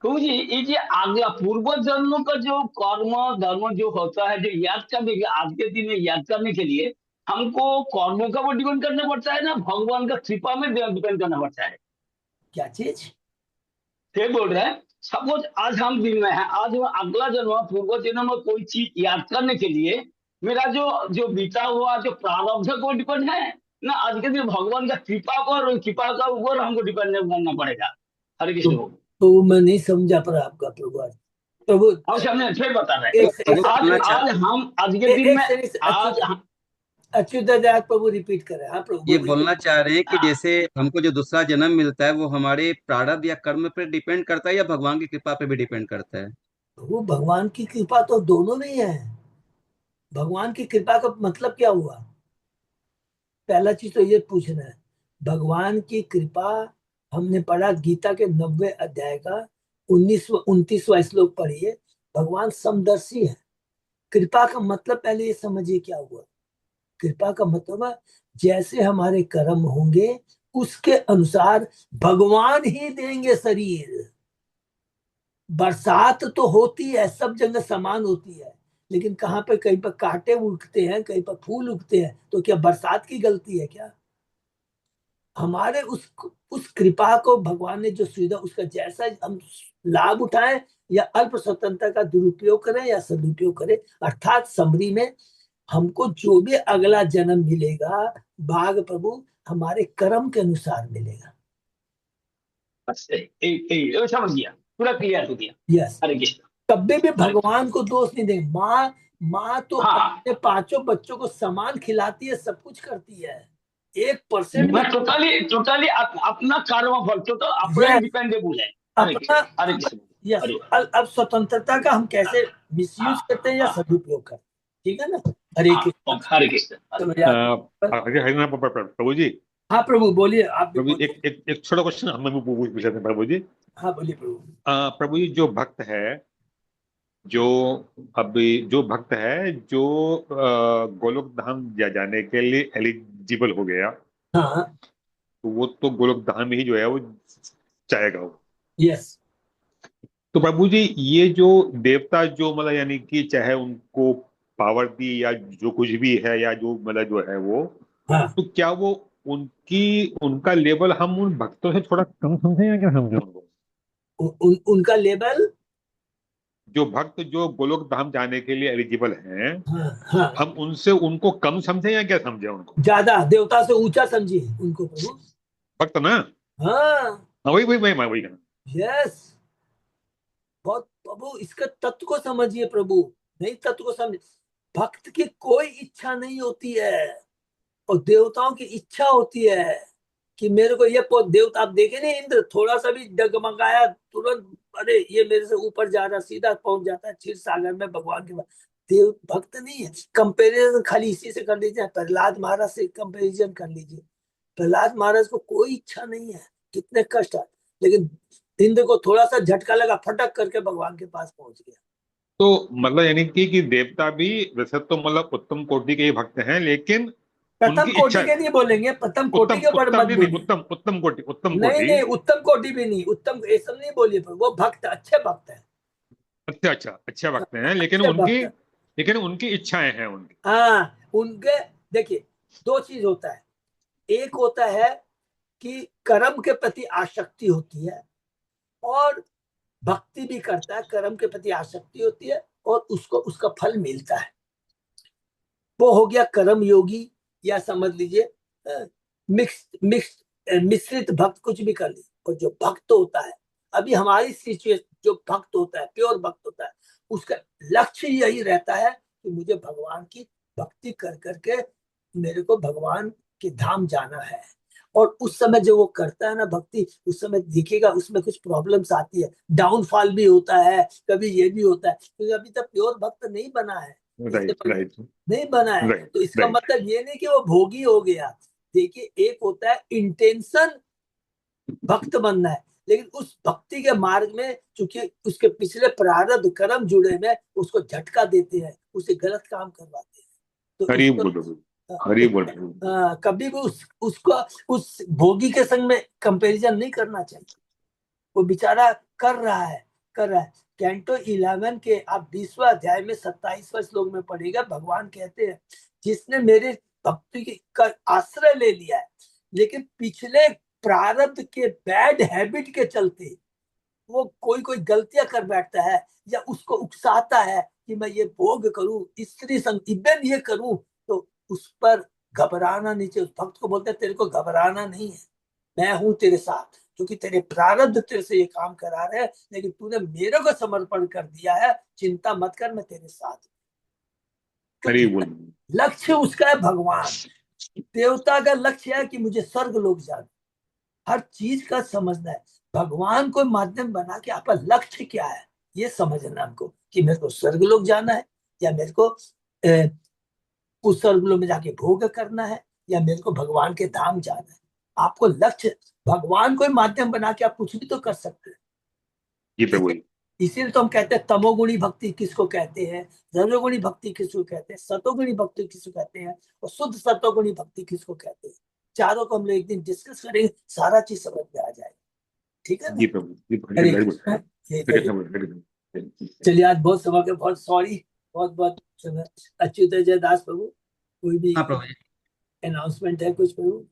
प्रभु जी, ये जो अगला पूर्व जन्मों का जो कर्म धर्म जो होता है, जो याद करने के, आज के दिन में याद करने के लिए हमको कर्मों का वो डिपेंड करना पड़ता है ना भगवान का कृपा में डिपेंड करना पड़ता है? क्या चीज ये बोल रहे हैं, सपोज आज हम दिन में है, आज हम अगला जन्म पूर्व जन्म में कोई चीज याद करने के लिए मेरा जो जो बीता हुआ जो प्रारब्ध को डिपेंड है ना, आज के दिन भगवान का कृपा पर, कृपा का ऊपर हमको डिपेंड करना पड़ेगा। हरे कृष्ण। तो मैं नहीं समझा पर आपका प्रभु। प्रभु हमने फिर बता रहे हैं, आज हम आज के दिन में आज अच्युतानंद प्रभु रिपीट कर रहे हैं। हाँ प्रभु ये बोलना चाह रहे हैं कि जैसे हमको जो दूसरा जन्म मिलता है वो हमारे प्रारब्ध या कर्म पर डिपेंड करता है या भगवान की कृपा पे भी डिपेंड करता है? वो भगवान की कृपा तो दोनों में ही है। भगवान की कृपा का मतलब क्या हुआ? पहला चीज तो ये पूछना है, भगवान की कृपा हमने पढ़ा गीता के 90 अध्याय का 29वां श्लोक पढ़िए। भगवान समदर्शी है। कृपा का मतलब पहले ये समझिए क्या हुआ। कृपा का मतलब है जैसे हमारे कर्म होंगे उसके अनुसार भगवान ही देंगे शरीर। बरसात तो होती है, सब जगह समान होती है, लेकिन कहाँ पे कहीं पर कांटे उगते हैं, कहीं पर फूल उगते हैं, तो क्या बरसात की गलती है क्या? हमारे उस कृपा को भगवान ने जो सुविधा, उसका जैसा हम लाभ उठाएं या अल्प स्वतंत्रता का दुरुपयोग करें या सदुपयोग करें, अर्थात समरी में हमको जो भी अगला जन्म मिलेगा भाग प्रभु हमारे कर्म के अनुसार मिलेगा। समझ गया, पूरा क्लियर हो गया। यस, हरे कृष्ण। कभी भी भगवान को दोष नहीं देंगे। माँ तो अपने 5 बच्चों को सामान खिलाती है, सब कुछ करती है, 1% मैं टोटली अपना कर्म फल तो अपना डिपेंडेबल है। हरे कृष्ण। यस, अब स्वतंत्रता का हम कैसे मिसयूज करते हैं या सदुपयोग करते हैं, ठीक है ना? हरे कृष्ण। हरे कृष्ण। प्रभु जी। हाँ प्रभु बोलिए। आप प्रभु एक छोटा क्वेश्चन हमें पूछा था प्रभु जी। हाँ बोलिए प्रभु। प्रभु जी, जो भक्त है जो गोलोक धाम जाने के लिए एलिजिबल हो गया, हाँ तो वो तो गोलोक धाम ही जो है वो चाहेगा वो। यस। तो प्रभु जी, ये जो देवता जो मतलब यानी कि चाहे उनको पावर दी या जो कुछ भी है या जो मतलब जो है वो, हाँ। तो क्या वो उनका लेवल हम उन भक्तों से थोड़ा कम समझे या क्या समझे उनको? उनका लेवल, जो भक्त जो गोलोक धाम जाने के लिए एलिजिबल हैं, हाँ, हम उनको कम समझे या क्या समझे उनको? ज्यादा, देवता से ऊंचा समझिए उनको प्रभु। भक्त ना? हाँ वही कहना। यस, बहुत प्रभु इसका तत्व को समझिए प्रभु। नहीं तत्व को समझ, भक्त की कोई इच्छा नहीं होती है और देवताओं की इच्छा होती है कि मेरे को ये देवता, आप देखे नहीं, इंद्र थोड़ा सा भी डगमगाया तुरंत, अरे ये मेरे से ऊपर जा रहा, सीधा पहुंच जाता है क्षीर सागर में भगवान के पास। देव भक्त नहीं है। कंपेरिजन खाली इसी से कर लीजिए, प्रहलाद महाराज से कंपेरिजन कर लीजिए। प्रहलाद महाराज को कोई इच्छा नहीं है, कितने कष्ट है, लेकिन इंद्र को थोड़ा सा झटका लगा, फटक करके भगवान के पास पहुंच गया। तो मतलब यानी कि देवता भी वैसे तो मतलब उत्तम कोटि के ही भक्त हैं, लेकिन प्रथम कोटि के नहीं बोलेंगे, प्रथम कोटि के ऊपर मत बोलिए। उत्तम कोटि नहीं, उत्तम कोटि भी नहीं, उत्तम ये सब नहीं बोलिए, पर वो भक्त अच्छे भक्त है। अच्छा भक्त हैं, लेकिन उनकी इच्छाएं हैं उनकी। हाँ, उनके देखिए 2 चीज होता है। एक होता है कि कर्म के प्रति आसक्ति होती है और भक्ति भी करता है, कर्म के प्रति आसक्ति होती है और उसको उसका फल मिलता है। वो हो गया कर्म योगी या समझ लीजिए मिश्रित भक्त, कुछ भी कर ली। और जो भक्त होता है, अभी हमारी सिचुएशन, जो भक्त होता है, प्योर भक्त होता है, उसका लक्ष्य यही रहता है कि मुझे भगवान की भक्ति कर करके मेरे को भगवान के धाम जाना है। और उस समय जो वो करता है ना भक्ति, उस समय दिखेगा उसमें कुछ प्रॉब्लम्स आती है, डाउनफॉल भी होता है, कभी ये भी होता है, क्योंकि अभी तक प्योर भक्त नहीं बना है, राइट राइट नहीं बना है। राइट तो इसका राइट मतलब ये नहीं कि वो भोगी हो गया। देखिए, एक होता है इंटेंशन भक्त बनना है, लेकिन उस भक्ति के मार्ग में चूंकि उसके पिछले प्रारब्ध कर्म जुड़े में उसको झटका देते हैं, उसे गलत काम करवाते हैं। तो हरी उसको बोल हरी बोल कभी भी उसको उस भोगी के संग में कंपैरिजन नहीं करना चाहिए। वो बेचारा कर रहा है। कैंटो 11 के आप 20वां अध्याय में 27वां श्लोक में पढ़ेगा, भगवान कहते हैं जिसने मेरे भक्ति का आश्रय ले लिया है, लेकिन पिछले प्रारब्ध के बैड हैबिट के चलते वो कोई गलतियां कर बैठता है, या उसको उकसाता है कि मैं ये भोग करूं, स्त्री संग इवन ये करूं, तो उस पर घबराना नहीं चाहिए। उस भक्त को बोलते हैं तेरे को घबराना नहीं है, मैं हूं तेरे साथ, क्योंकि तेरे प्रारब्ध तेरे से ये काम करा रहे हैं, लेकिन तूने मेरे को समर्पण कर दिया है, चिंता मत कर, मैं तेरे साथ। हरी बोल लक्ष्य उसका है भगवान। देवता का लक्ष्य है कि मुझे स्वर्ग लोग जाना। हर चीज का समझना है, भगवान को माध्यम बना के आपका लक्ष्य क्या है ये समझना हमको, कि मेरे को स्वर्ग लोग जाना है, या मेरे को उस स्वर्ग लोग में जाके भोग करना है, या मेरे को भगवान के धाम जाना है। आपको लक्ष्य, भगवान को माध्यम बना के आप कुछ भी तो कर सकते हैं। जी प्रभु इसीलिए तो हम कहते हैं तमोगुणी भक्ति किसको कहते हैं, रजोगुणी भक्ति किसको कहते हैं, सतोगुणी भक्ति किसको कहते हैं, और शुद्ध सतोगुणी भक्ति किसको कहते हैं। चारों को हम लोग एक दिन डिस्कस करेंगे, सारा चीज समझ में आ जाएगा। ठीक है जी ना? प्रभु चलिए, आज बहुत समय के बहुत सॉरी, बहुत बहुत अच्युत जय दास प्रभु। कोई भी हाँ प्रभु जी। अनाउंसमेंट है कुछ प्रभु?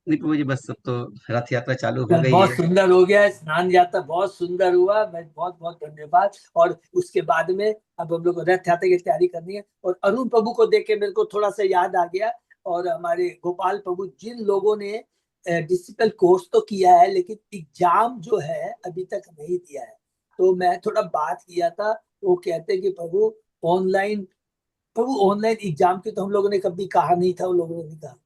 नहीं प्रभु जी, बस सब तो रथ यात्रा चालू हो गई बहुत है। सुंदर हो गया, स्नान यात्रा बहुत सुंदर हुआ, मैं बहुत बहुत धन्यवाद। और उसके बाद में अब हम लोग को रथ यात्रा की तैयारी करनी है। और अरुण प्रभु को देख के मेरे को थोड़ा सा याद आ गया, और हमारे गोपाल प्रभु, जिन लोगों ने डिजिटल कोर्स तो किया है लेकिन एग्जाम जो है अभी तक नहीं दिया है, तो मैं थोड़ा बात किया था, वो कहते हैं कि प्रभु ऑनलाइन एग्जाम की तो हम लोगों ने कभी कहा नहीं था, उन लोगों ने नहीं कहा।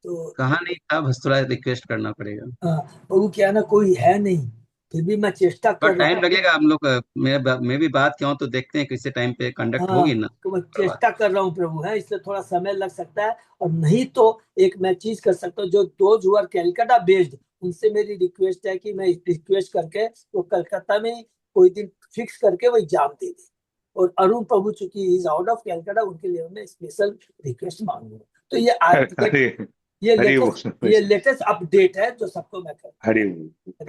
तो कहा नहीं था, बस थोड़ा रिक्वेस्ट करना पड़ेगा। प्रभु क्या ना, कोई है नहीं, फिर भी मैं चेष्टा पर कर रहा टाइम हूँ। लगेगा हम लोग मैं भी बात किया हूँ, तो देखते हैं किसी टाइम पे कंडक्ट हाँ, होगी ना। तो मैं चेष्टा कर रहा हूँ प्रभु, है इसलिए थोड़ा समय लग सकता है। और नहीं तो एक मैं चीज कर सकता हूँ, जो those who are Calcutta based, उनसे मेरी रिक्वेस्ट है कि मैं रिक्वेस्ट करके वो कलकत्ता में कोई दिन फिक्स करके वो एग्जाम दे दे। और अरुण प्रभु चूंकि इज आउट ऑफ कैलकाटा, उनके लिए मैं स्पेशल रिक्वेस्ट मांगूंगा। तो ये लेटेस्ट अपडेट है जो सबको मैं कर। Hare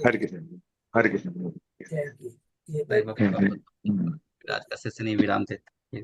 Hare Krishna thank you. आज का सेशन ही विराम देते हैं।